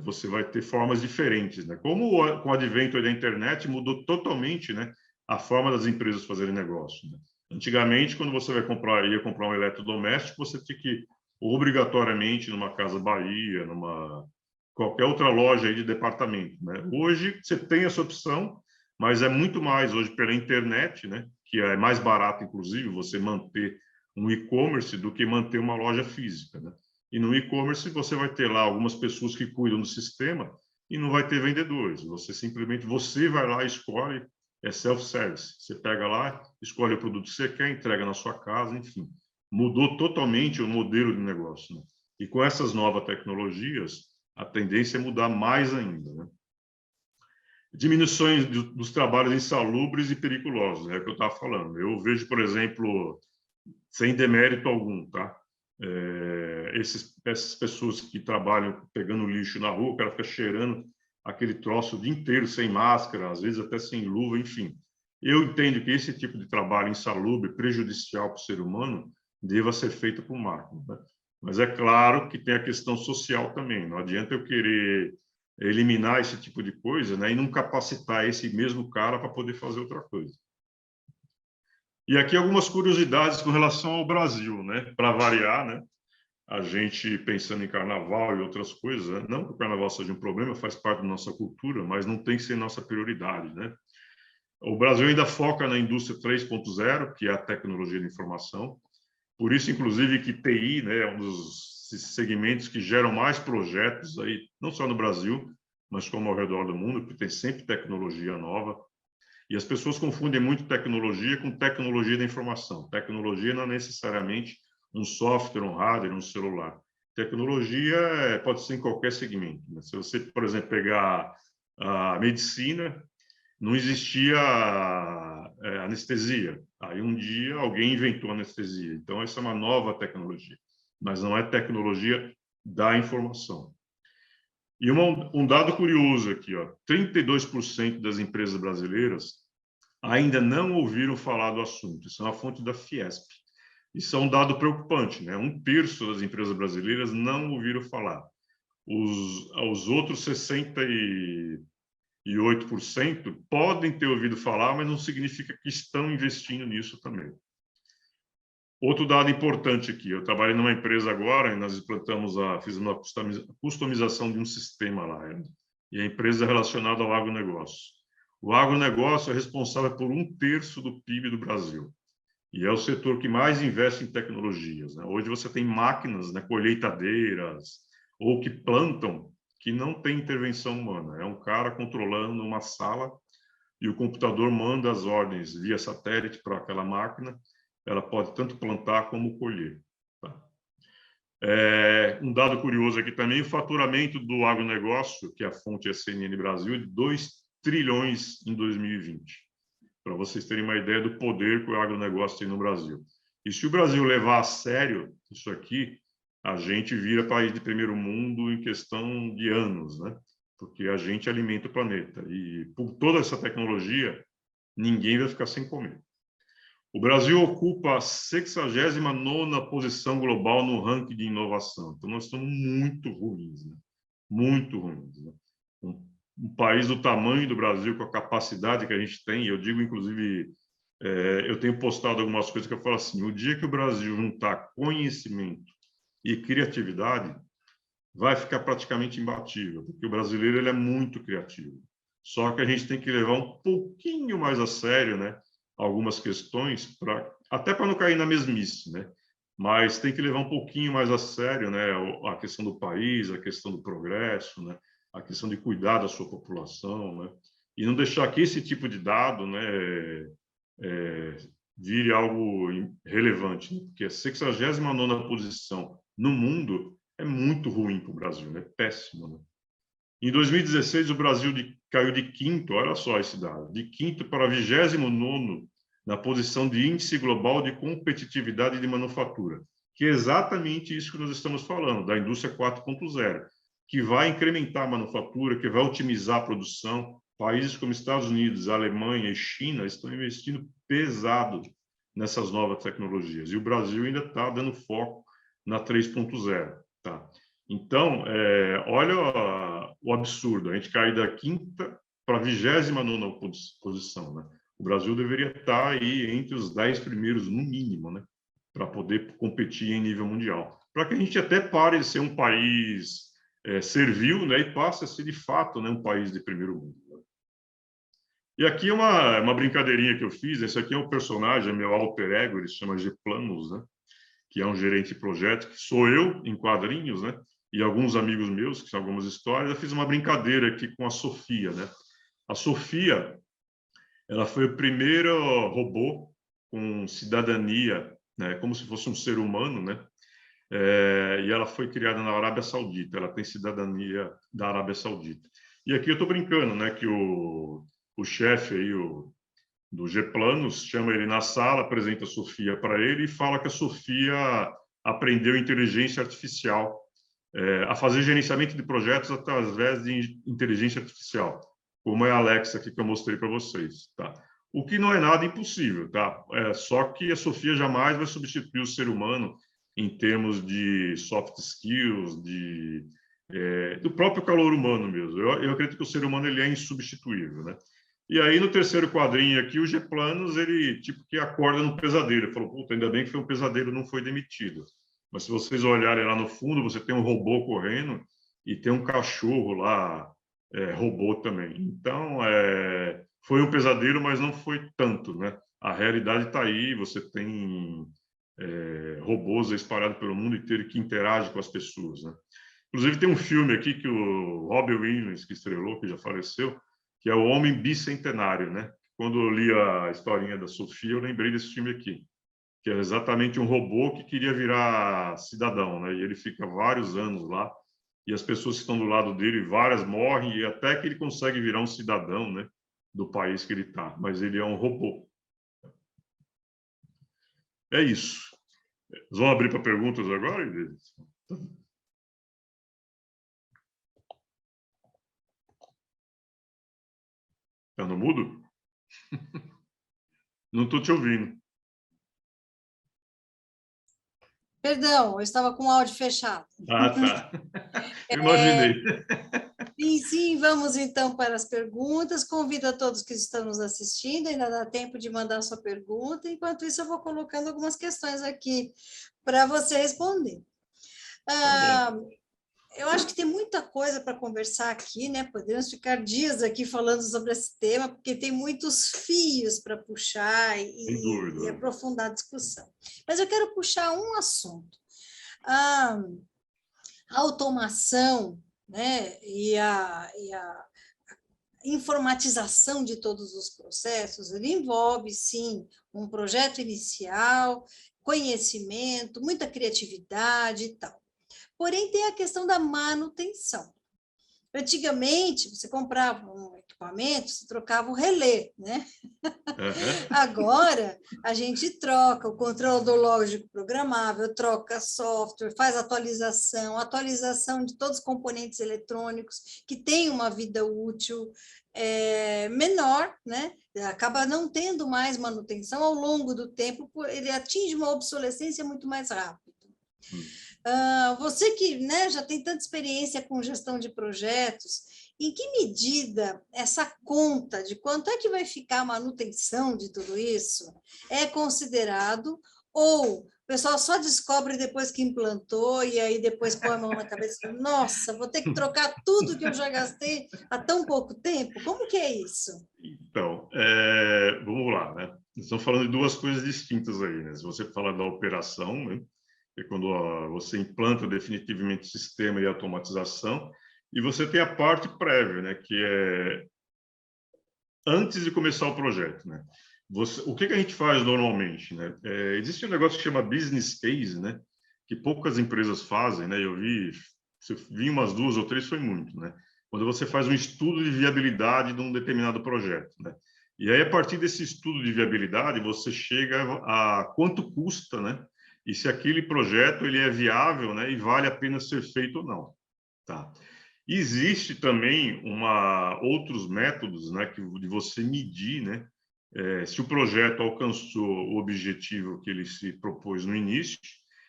você vai ter formas diferentes, né? Como com o advento da internet mudou totalmente, né, a forma das empresas fazerem negócio, né? Antigamente, quando você ia comprar um eletrodoméstico, você tinha que obrigatoriamente numa Casa Bahia, numa qualquer outra loja aí de departamento, né? Hoje você tem essa opção, mas é muito mais hoje pela internet, né, que é mais barato, inclusive, você manter um e-commerce do que manter uma loja física, né? E no e-commerce você vai ter lá algumas pessoas que cuidam do sistema e não vai ter vendedores. Você vai lá e escolhe, é self-service. Você pega lá, escolhe o produto que você quer, entrega na sua casa, enfim. Mudou totalmente o modelo de negócio, né? E com essas novas tecnologias, a tendência é mudar mais ainda, né? Diminuições dos trabalhos insalubres e periculosos, é o que eu estava falando. Eu vejo, por exemplo, sem demérito algum, tá? Essas pessoas que trabalham pegando lixo na rua, o cara fica cheirando aquele troço o dia inteiro sem máscara, às vezes até sem luva, enfim. Eu entendo que esse tipo de trabalho insalubre, prejudicial para o ser humano, deva ser feito por máquina, né? Mas é claro que tem a questão social também. Não adianta eu querer eliminar esse tipo de coisa, né, e não capacitar esse mesmo cara para poder fazer outra coisa. E aqui algumas curiosidades com relação ao Brasil, né? Para variar, né? A gente pensando em carnaval e outras coisas, né? Não que o carnaval seja um problema, faz parte da nossa cultura, mas não tem que ser nossa prioridade, né? O Brasil ainda foca na indústria 3.0, que é a tecnologia de informação. Por isso, inclusive, que TI, né, é um dos segmentos que geram mais projetos aí, não só no Brasil, mas como ao redor do mundo, porque tem sempre tecnologia nova. E as pessoas confundem muito tecnologia com tecnologia da informação. Tecnologia não é necessariamente um software, um hardware, um celular. Tecnologia pode ser em qualquer segmento, né? Se você, por exemplo, pegar a medicina, não existia anestesia. Aí um dia alguém inventou anestesia. Então essa é uma nova tecnologia, mas não é tecnologia da informação. E um dado curioso aqui, ó, 32% das empresas brasileiras ainda não ouviram falar do assunto. Isso é uma fonte da Fiesp. Isso é um dado preocupante, né? 1/3 das empresas brasileiras não ouviram falar. Os outros 68% podem ter ouvido falar, mas não significa que estão investindo nisso também. Outro dado importante aqui, eu trabalhei numa empresa agora e nós fizemos uma customização de um sistema lá, e a empresa é relacionada ao agronegócio. O agronegócio é responsável por 1/3 do PIB do Brasil e é o setor que mais investe em tecnologias, né? Hoje você tem máquinas, né, colheitadeiras ou que plantam que não tem intervenção humana. É um cara controlando uma sala e o computador manda as ordens via satélite para aquela máquina. Ela pode tanto plantar como colher, tá? Um dado curioso aqui também, o faturamento do agronegócio, que é a fonte CNN Brasil, é de 2 trilhões em 2020, para vocês terem uma ideia do poder que o agronegócio tem no Brasil. E se o Brasil levar a sério isso aqui, a gente vira país de primeiro mundo em questão de anos, né? Porque a gente alimenta o planeta. E por toda essa tecnologia, ninguém vai ficar sem comer. O Brasil ocupa a 69ª posição global no ranking de inovação. Então, nós estamos muito ruins, né? Muito ruins, né? Um país do tamanho do Brasil, com a capacidade que a gente tem, eu digo, inclusive, eu tenho postado algumas coisas que eu falo assim, o dia que o Brasil juntar conhecimento e criatividade, vai ficar praticamente imbatível, porque o brasileiro ele é muito criativo. Só que a gente tem que levar um pouquinho mais a sério, né, algumas questões, até para não cair na mesmice, né? Mas tem que levar um pouquinho mais a sério, né, a questão do país, a questão do progresso, né, a questão de cuidar da sua população, né, e não deixar que esse tipo de dado, né, vire algo relevante, né? Porque a 69ª posição no mundo é muito ruim para o Brasil, né? Péssimo, né? Em 2016, o Brasil caiu de quinto, olha só esse dado, de quinto para 29º na posição de índice global de competitividade de manufatura, que é exatamente isso que nós estamos falando, da indústria 4.0, que vai incrementar a manufatura, que vai otimizar a produção. Países como Estados Unidos, Alemanha e China estão investindo pesado nessas novas tecnologias, e o Brasil ainda está dando foco na 3.0, tá? Então, olha o absurdo, a gente cai da quinta para a 29ª posição, né? O Brasil deveria estar aí entre os 10 primeiros, no mínimo, né? Para poder competir em nível mundial. Para que a gente até pare de ser um país servil, né? E passe a ser, de fato, né? Um país de primeiro mundo. Né? E aqui é uma brincadeirinha que eu fiz, esse aqui é um personagem, é meu alter ego, ele se chama G-Planos, né? Que é um gerente de projeto, que sou eu, em quadrinhos, né? E alguns amigos meus, que são algumas histórias. Eu fiz uma brincadeira aqui com a Sofia, né? A Sofia, ela foi o primeiro robô com cidadania, né? Como se fosse um ser humano, né? E ela foi criada na Arábia Saudita. Ela tem cidadania da Arábia Saudita. E aqui eu estou brincando, né? Que o chefe aí, do G-Planos, chama ele na sala, apresenta a Sofia para ele e fala que a Sofia aprendeu inteligência artificial, a fazer gerenciamento de projetos através de inteligência artificial, como é a Alexa aqui que eu mostrei para vocês, tá? O que não é nada impossível, tá? Só que a Sofia jamais vai substituir o ser humano em termos de soft skills, do próprio calor humano mesmo. Eu acredito que o ser humano ele é insubstituível, né? E aí, no terceiro quadrinho aqui, o G-Planos, ele tipo que acorda no pesadelo. Ele falou, puta, ainda bem que foi um pesadelo, não foi demitido. Mas se vocês olharem lá no fundo, você tem um robô correndo e tem um cachorro lá, robô também. Então, foi um pesadelo, mas não foi tanto, né? A realidade está aí, você tem robôs espalhados pelo mundo inteiro que interagem com as pessoas, né? Inclusive, tem um filme aqui que o Robin Williams, que estrelou, que já faleceu, que é o Homem Bicentenário, né? Quando eu li a historinha da Sofia, eu lembrei desse filme aqui, que é exatamente um robô que queria virar cidadão, né? E ele fica vários anos lá, e as pessoas que estão do lado dele, várias morrem, e até que ele consegue virar um cidadão, né? Do país que ele está, mas ele é um robô. É isso. Vamos abrir para perguntas agora, Inês? Está no mudo? Não estou te ouvindo. Perdão, eu estava com o áudio fechado. Ah, tá. Eu imaginei. Sim, vamos então para as perguntas. Convido a todos que estão nos assistindo, ainda dá tempo de mandar sua pergunta. Enquanto isso, eu vou colocando algumas questões aqui para você responder. Tá bom. Eu acho que tem muita coisa para conversar aqui, né? Podemos ficar dias aqui falando sobre esse tema, porque tem muitos fios para puxar Sem dúvida. e aprofundar a discussão. Mas eu quero puxar um assunto. A automação, né? E a informatização de todos os processos, ele envolve, sim, um projeto inicial, conhecimento, muita criatividade e tal. Porém, tem a questão da manutenção. Antigamente, você comprava um equipamento, você trocava o relé, né? Uhum. Agora, a gente troca o controlador lógico programável, troca software, faz atualização de todos os componentes eletrônicos que têm uma vida útil menor, né? Acaba não tendo mais manutenção ao longo do tempo, ele atinge uma obsolescência muito mais rápida. Você que, né, já tem tanta experiência com gestão de projetos, em que medida essa conta de quanto é que vai ficar a manutenção de tudo isso é considerado, ou o pessoal só descobre depois que implantou e aí depois põe a mão na cabeça e fala, nossa, vou ter que trocar tudo que eu já gastei há tão pouco tempo? Como que é isso? Então, vamos lá, né? Estamos falando de duas coisas distintas aí, né? Se você fala da operação, né? É quando você implanta definitivamente o sistema e automatização, e você tem a parte prévia, né? Que é antes de começar o projeto, né? o que a gente faz normalmente, né? Existe um negócio que chama business case, né? Que poucas empresas fazem, né? Eu vi umas 2 ou 3, foi muito, né? Quando você faz um estudo de viabilidade de um determinado projeto, né? E aí, a partir desse estudo de viabilidade, você chega a quanto custa, né? E se aquele projeto ele é viável, né? E vale a pena ser feito ou não, tá? Existe também outros métodos, né? De você medir, né? Se o projeto alcançou o objetivo que ele se propôs no início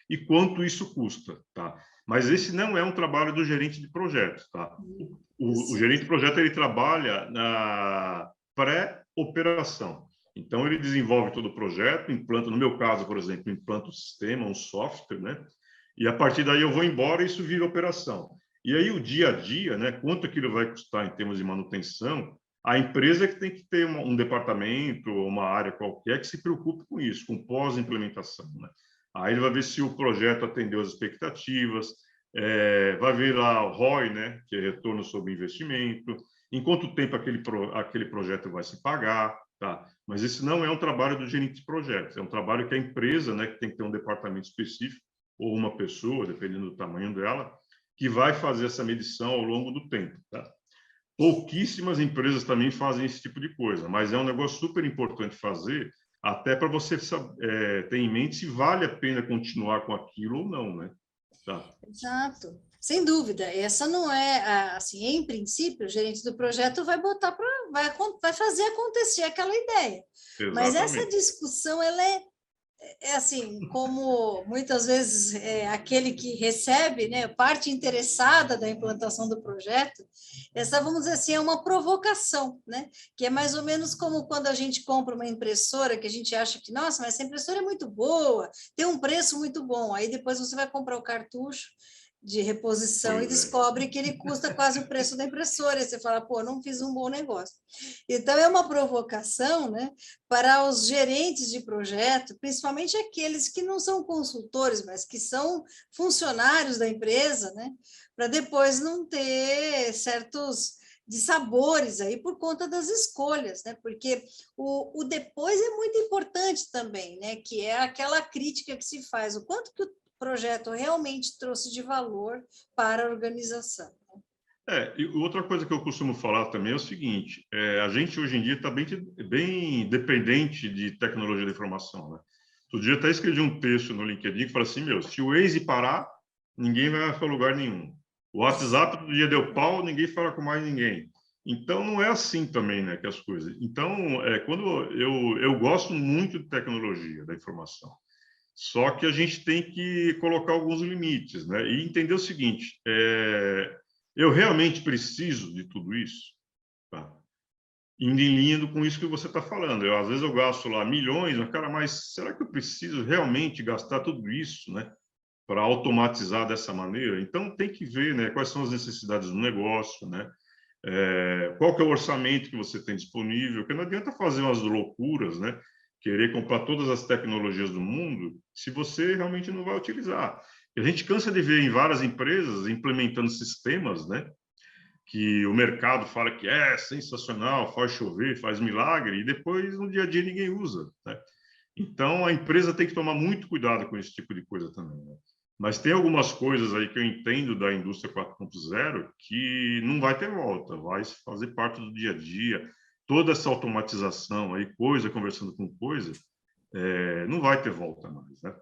e quanto isso custa, tá? Mas esse não é um trabalho do gerente de projeto, tá? O gerente de projeto ele trabalha na pré-operação. Então, ele desenvolve todo o projeto, implanta, no meu caso, por exemplo, implanta o sistema, um software, né? E a partir daí eu vou embora e isso vira operação. E aí o dia a dia, né? Quanto aquilo vai custar em termos de manutenção, a empresa é que tem que ter um departamento ou uma área qualquer que se preocupe com isso, com pós-implementação, né? Aí ele vai ver se o projeto atendeu as expectativas, vai ver lá o ROI, né, que é retorno sobre investimento, em quanto tempo aquele projeto vai se pagar, tá? Mas esse não é um trabalho do gerente de projetos, é um trabalho que a empresa, né, que tem que ter um departamento específico, ou uma pessoa, dependendo do tamanho dela, que vai fazer essa medição ao longo do tempo, tá? Pouquíssimas empresas também fazem esse tipo de coisa, mas é um negócio super importante fazer, até para você ter em mente se vale a pena continuar com aquilo ou não, né? Tá. Exato, sem dúvida. Essa não é, assim, em princípio, o gerente do projeto vai botar para, vai fazer acontecer aquela ideia. Mas essa Exatamente. discussão, ela é assim, como muitas vezes aquele que recebe, né, parte interessada da implantação do projeto, essa, vamos dizer assim, é uma provocação, né, que é mais ou menos como quando a gente compra uma impressora, que a gente acha que, nossa, mas essa impressora é muito boa, tem um preço muito bom, aí depois você vai comprar o cartucho de reposição e Pois é. descobre que ele custa quase o preço da impressora, e você fala, pô, não fiz um bom negócio. Então, é uma provocação, né, para os gerentes de projeto, principalmente aqueles que não são consultores, mas que são funcionários da empresa, né, para depois não ter certos dissabores aí por conta das escolhas, né? Porque o depois é muito importante também, né? Que é aquela crítica que se faz, o quanto que o projeto realmente trouxe de valor para a organização. E outra coisa que eu costumo falar também é o seguinte: a gente hoje em dia está bem dependente de tecnologia da informação, né? Outro dia até escrevi um texto no LinkedIn que fala assim: se o Waze parar, ninguém vai para lugar nenhum. O WhatsApp do dia deu pau, ninguém fala com mais ninguém. Então, não é assim também, né, que as coisas. Então, quando eu gosto muito de tecnologia da informação, só que a gente tem que colocar alguns limites, né? E entender o seguinte: eu realmente preciso de tudo isso? Tá? Indo em linha com isso que você está falando. Às vezes eu gasto lá milhões, mas será que eu preciso realmente gastar tudo isso, né? Para automatizar dessa maneira? Então, tem que ver, né? Quais são as necessidades do negócio, né? Qual que é o orçamento que você tem disponível, porque não adianta fazer umas loucuras, né? Querer comprar todas as tecnologias do mundo se você realmente não vai utilizar. E a gente cansa de ver em várias empresas implementando sistemas, né? Que o mercado fala que é sensacional, faz chover, faz milagre, e depois no dia a dia ninguém usa, né? Então a empresa tem que tomar muito cuidado com esse tipo de coisa também, né? Mas tem algumas coisas aí que eu entendo da indústria 4.0 que não vai ter volta, vai fazer parte do dia a dia. Toda essa automatização aí, coisa conversando com coisa, não vai ter volta mais, né?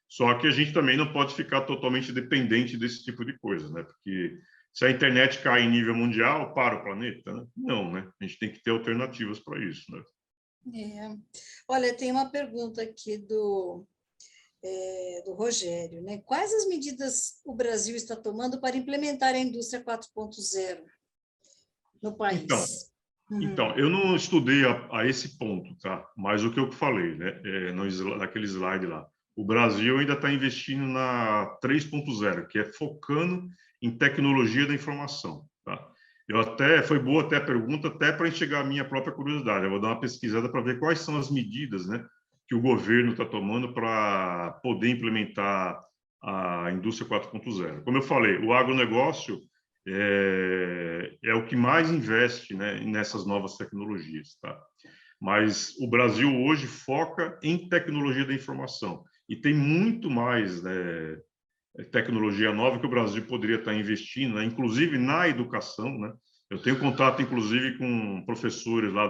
Só que a gente também não pode ficar totalmente dependente desse tipo de coisa, né? Porque se a internet cai em nível mundial, para o planeta, né? Não, né? A gente tem que ter alternativas para isso, né? Olha, tem uma pergunta aqui do Rogério, né? Quais as medidas o Brasil está tomando para implementar a indústria 4.0 no Então, país? Então, eu não estudei a esse ponto, tá? Mas o que eu falei, né? Naquele slide lá, o Brasil ainda está investindo na 3.0, que é focando em tecnologia da informação, tá? Foi boa até a pergunta, até para enxergar a minha própria curiosidade. Eu vou dar uma pesquisada para ver quais são as medidas, né, que o governo está tomando para poder implementar a indústria 4.0. Como eu falei, o agronegócio é o que mais investe, né, nessas novas tecnologias, tá? Mas o Brasil hoje foca em tecnologia da informação e tem muito mais, né, tecnologia nova que o Brasil poderia estar investindo, né, inclusive na educação, né? Eu tenho contato, inclusive, com professores lá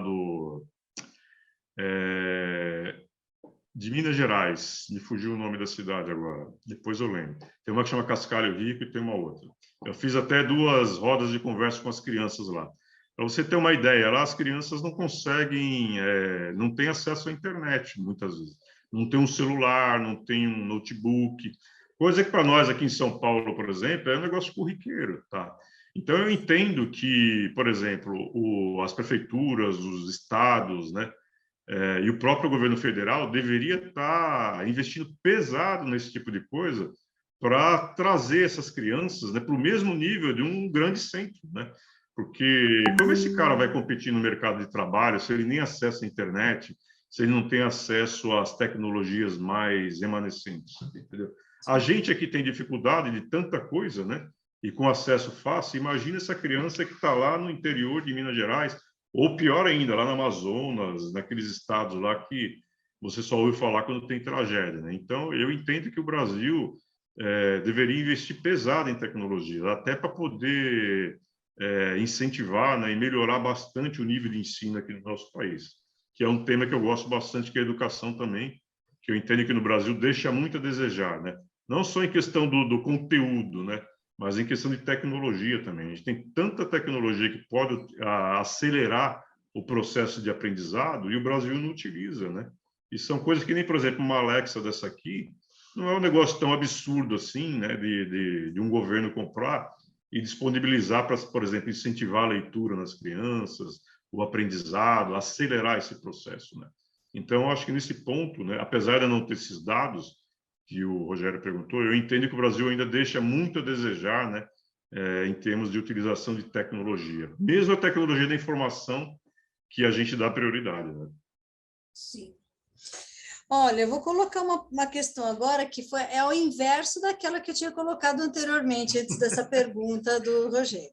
de Minas Gerais, me fugiu o nome da cidade agora, depois eu lembro. Tem uma que chama Cascalho Rico e tem uma outra. Eu fiz até 2 rodas de conversa com as crianças lá. Para você ter uma ideia, lá as crianças não conseguem, não têm acesso à internet, muitas vezes. Não tem um celular, não tem um notebook, coisa que para nós aqui em São Paulo, por exemplo, é um negócio corriqueiro, tá? Então, eu entendo que, por exemplo, as prefeituras, os estados, né, e o próprio governo federal deveria estar investindo pesado nesse tipo de coisa para trazer essas crianças, né, para o mesmo nível de um grande centro, né? Porque como esse cara vai competir no mercado de trabalho se ele nem acessa a internet, se ele não tem acesso às tecnologias mais remanescentes, entendeu? A gente aqui tem dificuldade de tanta coisa, né? E com acesso fácil, imagina essa criança que está lá no interior de Minas Gerais, ou pior ainda, lá no Amazonas, naqueles estados lá que você só ouve falar quando tem tragédia, né? Então, eu entendo que o Brasil deveria investir pesado em tecnologia, até para poder incentivar, né, e melhorar bastante o nível de ensino aqui no nosso país, que é um tema que eu gosto bastante, que é a educação também, que eu entendo que no Brasil deixa muito a desejar, né? Não só em questão do conteúdo, né? Mas em questão de tecnologia também. A gente tem tanta tecnologia que pode acelerar o processo de aprendizado e o Brasil não utiliza, né? E são coisas que nem, por exemplo, uma Alexa dessa aqui, não é um negócio tão absurdo assim, né? De um governo comprar e disponibilizar para, por exemplo, incentivar a leitura nas crianças, o aprendizado, acelerar esse processo, né? Então, eu acho que nesse ponto, né, apesar de não ter esses dados que o Rogério perguntou, eu entendo que o Brasil ainda deixa muito a desejar, né, em termos de utilização de tecnologia, mesmo a tecnologia da informação que a gente dá prioridade, né? Sim. Olha, eu vou colocar uma questão agora que é o inverso daquela que eu tinha colocado anteriormente, antes dessa pergunta do Rogério,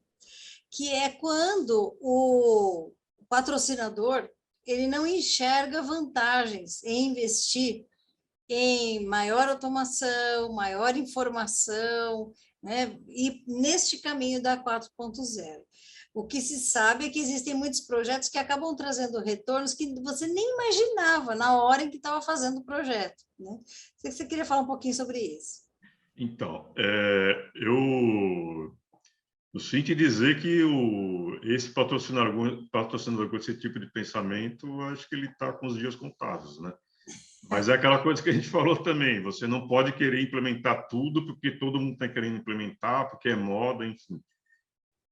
que é quando o patrocinador ele não enxerga vantagens em investir em maior automação, maior informação, né? E neste caminho da 4.0. O que se sabe é que existem muitos projetos que acabam trazendo retornos que você nem imaginava na hora em que estava fazendo o projeto, né? Você queria falar um pouquinho sobre isso? Então, eu sinto dizer que esse patrocinador com esse tipo de pensamento, acho que ele está com os dias contados, né? Mas é aquela coisa que a gente falou também, você não pode querer implementar tudo porque todo mundo está querendo implementar, porque é moda, enfim.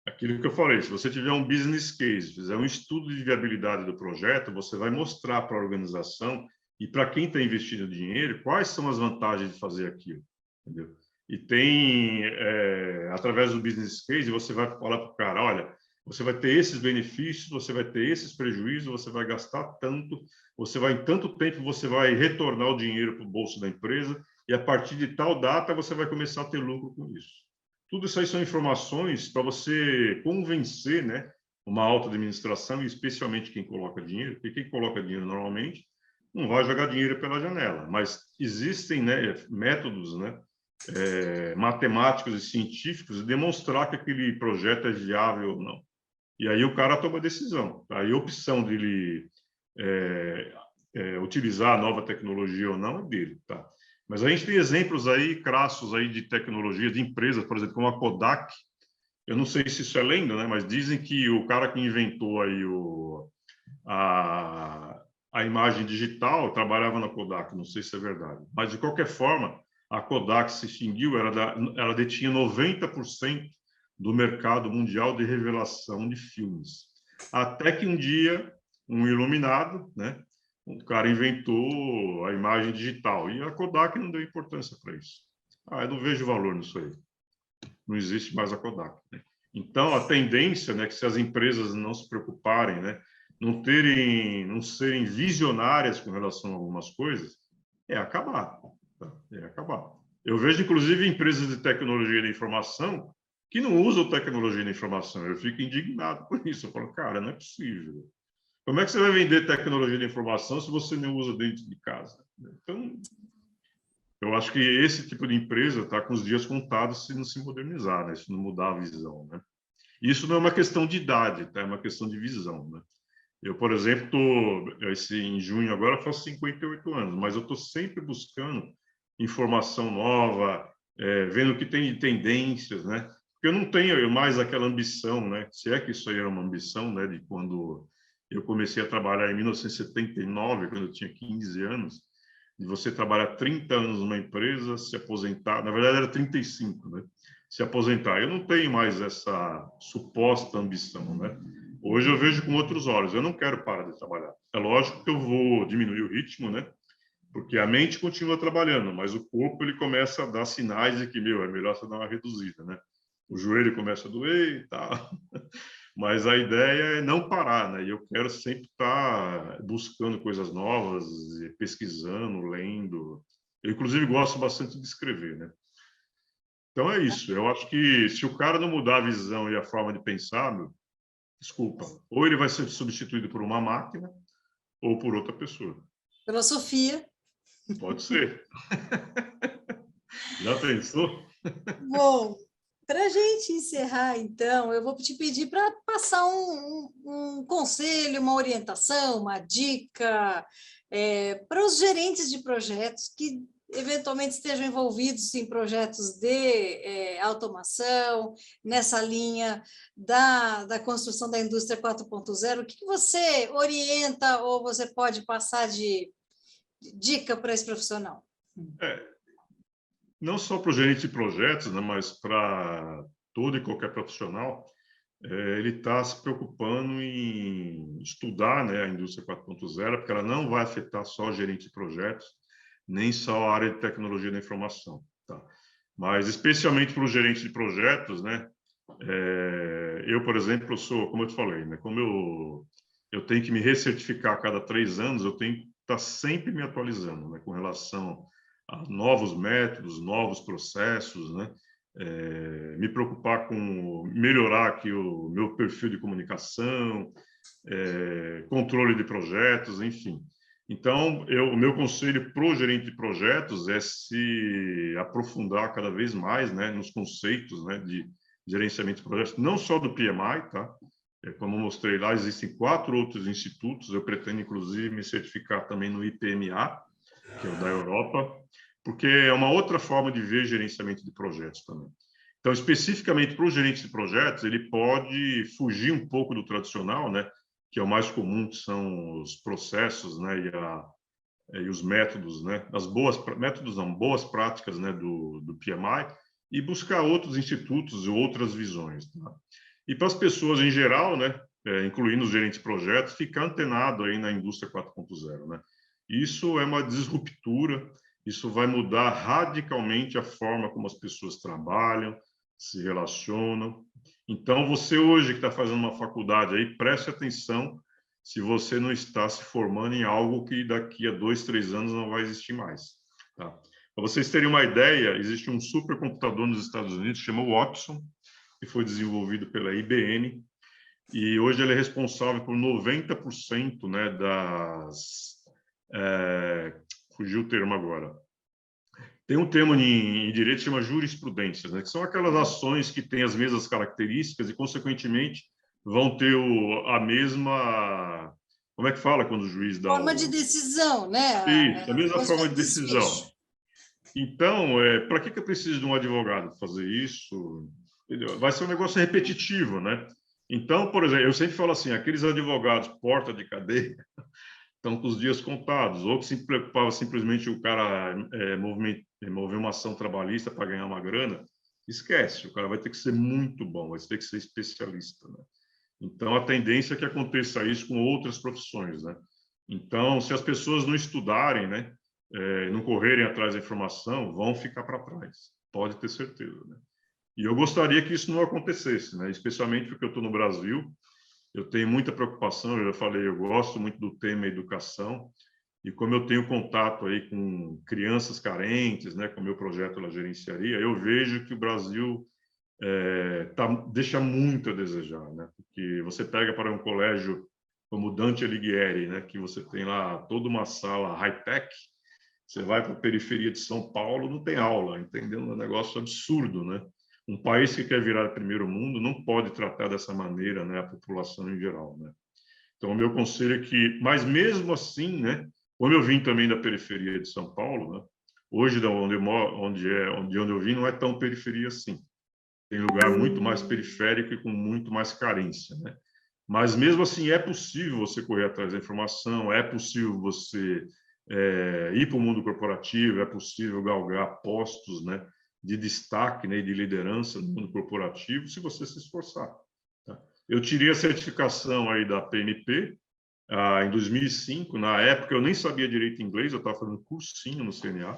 Aquilo que eu falei, se você tiver um business case, fizer um estudo de viabilidade do projeto, você vai mostrar para a organização e para quem está investindo dinheiro quais são as vantagens de fazer aquilo, entendeu? E tem, através do business case, você vai falar para o cara, olha, você vai ter esses benefícios, você vai ter esses prejuízos, você vai gastar tanto, em tanto tempo você vai retornar o dinheiro para o bolso da empresa e a partir de tal data você vai começar a ter lucro com isso. Tudo isso aí são informações para você convencer, né, uma alta administração, e especialmente quem coloca dinheiro, porque quem coloca dinheiro normalmente não vai jogar dinheiro pela janela, mas existem, né, métodos, né, matemáticos e científicos de demonstrar que aquele projeto é viável ou não. E aí o cara toma decisão. Aí a opção dele utilizar a nova tecnologia ou não é dele, tá? Mas a gente tem exemplos aí crassos aí de tecnologia, de empresas, por exemplo, como a Kodak. Eu não sei se isso é lenda, né? Mas dizem que o cara que inventou aí a imagem digital trabalhava na Kodak. Não sei se é verdade. Mas, de qualquer forma, a Kodak se extinguiu, ela detinha 90% do mercado mundial de revelação de filmes. Até que um dia, um iluminado, né? O cara inventou a imagem digital e a Kodak não deu importância para isso. Eu não vejo valor nisso aí. Não existe mais a Kodak, né? Então, a tendência, né, que se as empresas não se preocuparem, né, não serem visionárias com relação a algumas coisas, é acabar. Tá? É acabar. Eu vejo, inclusive, empresas de tecnologia da informação que não usam tecnologia da informação. Eu fico indignado por isso. Eu falo, cara, não é possível. Como é que você vai vender tecnologia de informação se você não usa dentro de casa? Então, eu acho que esse tipo de empresa está com os dias contados se não se modernizar, né? Se não mudar a visão, né? Isso não é uma questão de idade, tá? É uma questão de visão, né? Eu, por exemplo, em junho agora, faço 58 anos, mas eu estou sempre buscando informação nova, vendo o que tem de tendências, né? Porque eu não tenho mais aquela ambição, né? Se é que isso aí era uma ambição, né? De quando eu comecei a trabalhar em 1979, quando eu tinha 15 anos, de você trabalhar 30 anos numa empresa, se aposentar, na verdade era 35, né? Se aposentar. Eu não tenho mais essa suposta ambição, né? Hoje eu vejo com outros olhos. Eu não quero parar de trabalhar. É lógico que eu vou diminuir o ritmo, né? Porque a mente continua trabalhando, mas o corpo ele começa a dar sinais de que, é melhor você dar uma reduzida, né? O joelho começa a doer e tal. Mas a ideia é não parar, né? E eu quero sempre estar buscando coisas novas, pesquisando, lendo. Eu, inclusive, gosto bastante de escrever, né? Então é isso. Eu acho que se o cara não mudar a visão e a forma de pensar, desculpa, ou ele vai ser substituído por uma máquina ou por outra pessoa. Filosofia. Pode ser. Já pensou? Bom, para a gente encerrar, então, eu vou te pedir para passar um conselho, uma orientação, uma dica para os gerentes de projetos que eventualmente estejam envolvidos em projetos de automação, nessa linha da construção da indústria 4.0. O que você orienta ou você pode passar de dica para esse profissional? Não só para o gerente de projetos, né, mas para todo e qualquer profissional, ele está se preocupando em estudar, né, a indústria 4.0, porque ela não vai afetar só o gerente de projetos, nem só a área de tecnologia da informação, tá? Mas especialmente para o gerente de projetos, né? Eu, por exemplo, sou, como eu te falei, né? Como eu tenho que me recertificar a cada 3 anos, eu tenho que estar sempre me atualizando, né? Com relação a novos métodos, novos processos, né? Me preocupar com melhorar aqui o meu perfil de comunicação, controle de projetos, enfim. Então, o meu conselho para o gerente de projetos é se aprofundar cada vez mais, né, nos conceitos, né, de gerenciamento de projetos, não só do PMI, tá? Como eu mostrei lá, existem 4 outros institutos, eu pretendo, inclusive, me certificar também no IPMA, que é o da Europa, porque é uma outra forma de ver gerenciamento de projetos também. Então, especificamente para o gerente de projetos, ele pode fugir um pouco do tradicional, né, que é o mais comum, que são os processos, né, e os métodos, né, boas práticas, né, do PMI, e buscar outros institutos e outras visões. Tá? E para as pessoas em geral, né, incluindo os gerentes de projetos, ficar antenado aí na indústria 4.0, né? Isso é uma disruptura, isso vai mudar radicalmente a forma como as pessoas trabalham, se relacionam. Então, você hoje que está fazendo uma faculdade aí, preste atenção se você não está se formando em algo que daqui a 2, 3 anos não vai existir mais. Tá? Para vocês terem uma ideia, existe um supercomputador nos Estados Unidos, chama Watson, que foi desenvolvido pela IBM, e hoje ele é responsável por 90%, né, fugiu o termo agora. Tem um termo em direito que chama jurisprudências, né, que são aquelas ações que têm as mesmas características e, consequentemente, vão ter a mesma... Como é que fala quando o juiz dá Forma de decisão, né? Isso, a mesma forma de decisão. Desfecho. Então, para que eu preciso de um advogado para fazer isso? Entendeu? Vai ser um negócio repetitivo, né? Então, por exemplo, eu sempre falo assim, aqueles advogados porta de cadeia estão com os dias contados, ou que se preocupava simplesmente o cara mover uma ação trabalhista para ganhar uma grana, esquece, o cara vai ter que ser muito bom, vai ter que ser especialista, né? Então, a tendência é que aconteça isso com outras profissões, né? Então, se as pessoas não estudarem, né, não correrem atrás da informação, vão ficar para trás, pode ter certeza, né? E eu gostaria que isso não acontecesse, né? Especialmente porque eu estou no Brasil, eu tenho muita preocupação, eu já falei, eu gosto muito do tema educação, e como eu tenho contato aí com crianças carentes, né, com o meu projeto na gerenciaria, eu vejo que o Brasil deixa muito a desejar, né? Porque você pega para um colégio como Dante Alighieri, né, que você tem lá toda uma sala high-tech, você vai para a periferia de São Paulo, não tem aula, entendeu? É um negócio absurdo, né? Um país que quer virar primeiro mundo não pode tratar dessa maneira, né, a população em geral, né? Então, o meu conselho é que, mas mesmo assim, né, como eu vim também da periferia de São Paulo, né, hoje, da onde eu moro, onde eu vim, não é tão periferia assim. Tem lugar muito mais periférico e com muito mais carência, né? Mas mesmo assim é possível você correr atrás da informação, é possível você ir para o mundo corporativo, é possível galgar postos, né, de destaque, né, e de liderança no mundo corporativo, se você se esforçar. Tá? Eu tirei a certificação aí da PNP em 2005. Na época eu nem sabia direito inglês, eu estava fazendo cursinho no CNA.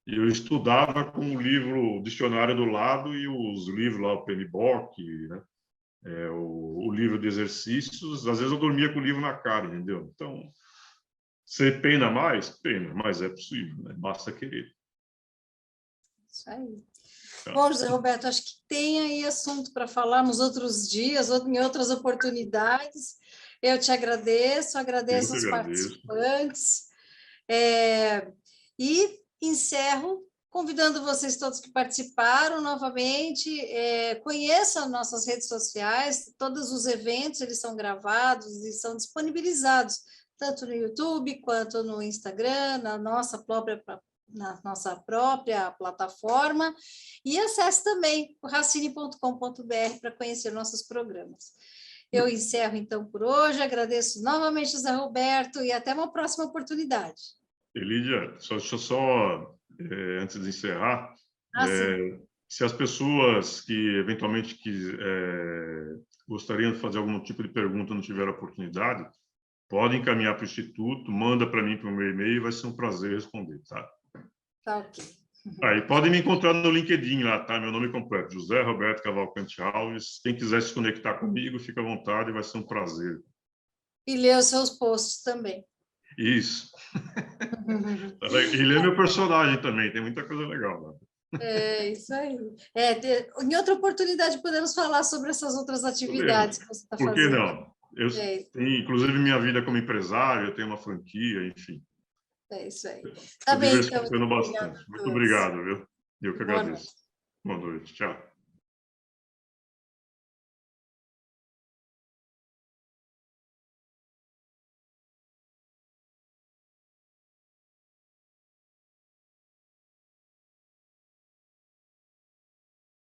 E eu estudava com o livro, o dicionário do lado e os livros lá, o PMBOK, né? O livro de exercícios. Às vezes eu dormia com o livro na cara, entendeu? Então, você pena mais? Pena, mas é possível, né? Basta querer. Isso aí. Tá? Bom, José Roberto, acho que tem aí assunto para falarmos outros dias, em outras oportunidades. Eu te agradeço, Eu agradeço que aos agradeço. participantes, e encerro convidando vocês todos que participaram novamente, conheçam nossas redes sociais, todos os eventos eles são gravados e são disponibilizados, tanto no YouTube quanto no Instagram, na nossa própria plataforma, e acesse também o racine.com.br para conhecer nossos programas. Eu encerro, então, por hoje, agradeço novamente, José Roberto, e até uma próxima oportunidade. Elídia, deixa eu só, antes de encerrar, Sim. se as pessoas que eventualmente gostariam de fazer algum tipo de pergunta não tiveram oportunidade, podem encaminhar para o Instituto, manda para mim para o meu e-mail, vai ser um prazer responder, tá? Tá ok. Aí podem me encontrar no LinkedIn lá, tá? Meu nome completo, José Roberto Cavalcante Alves. Quem quiser se conectar comigo, fica à vontade, vai ser um prazer. E ler os seus posts também. Isso. E lê meu personagem também, tem muita coisa legal lá. É isso aí. Em outra oportunidade podemos falar sobre essas outras atividades que você está Por que fazendo. não? Eu tenho, inclusive, minha vida como empresário, eu tenho uma franquia, enfim. É isso aí. Tá Estou bem, então. diversificando Muito obrigada bastante. a Muito todos. obrigado, viu? Eu que Boa noite. agradeço. Boa noite. Tchau.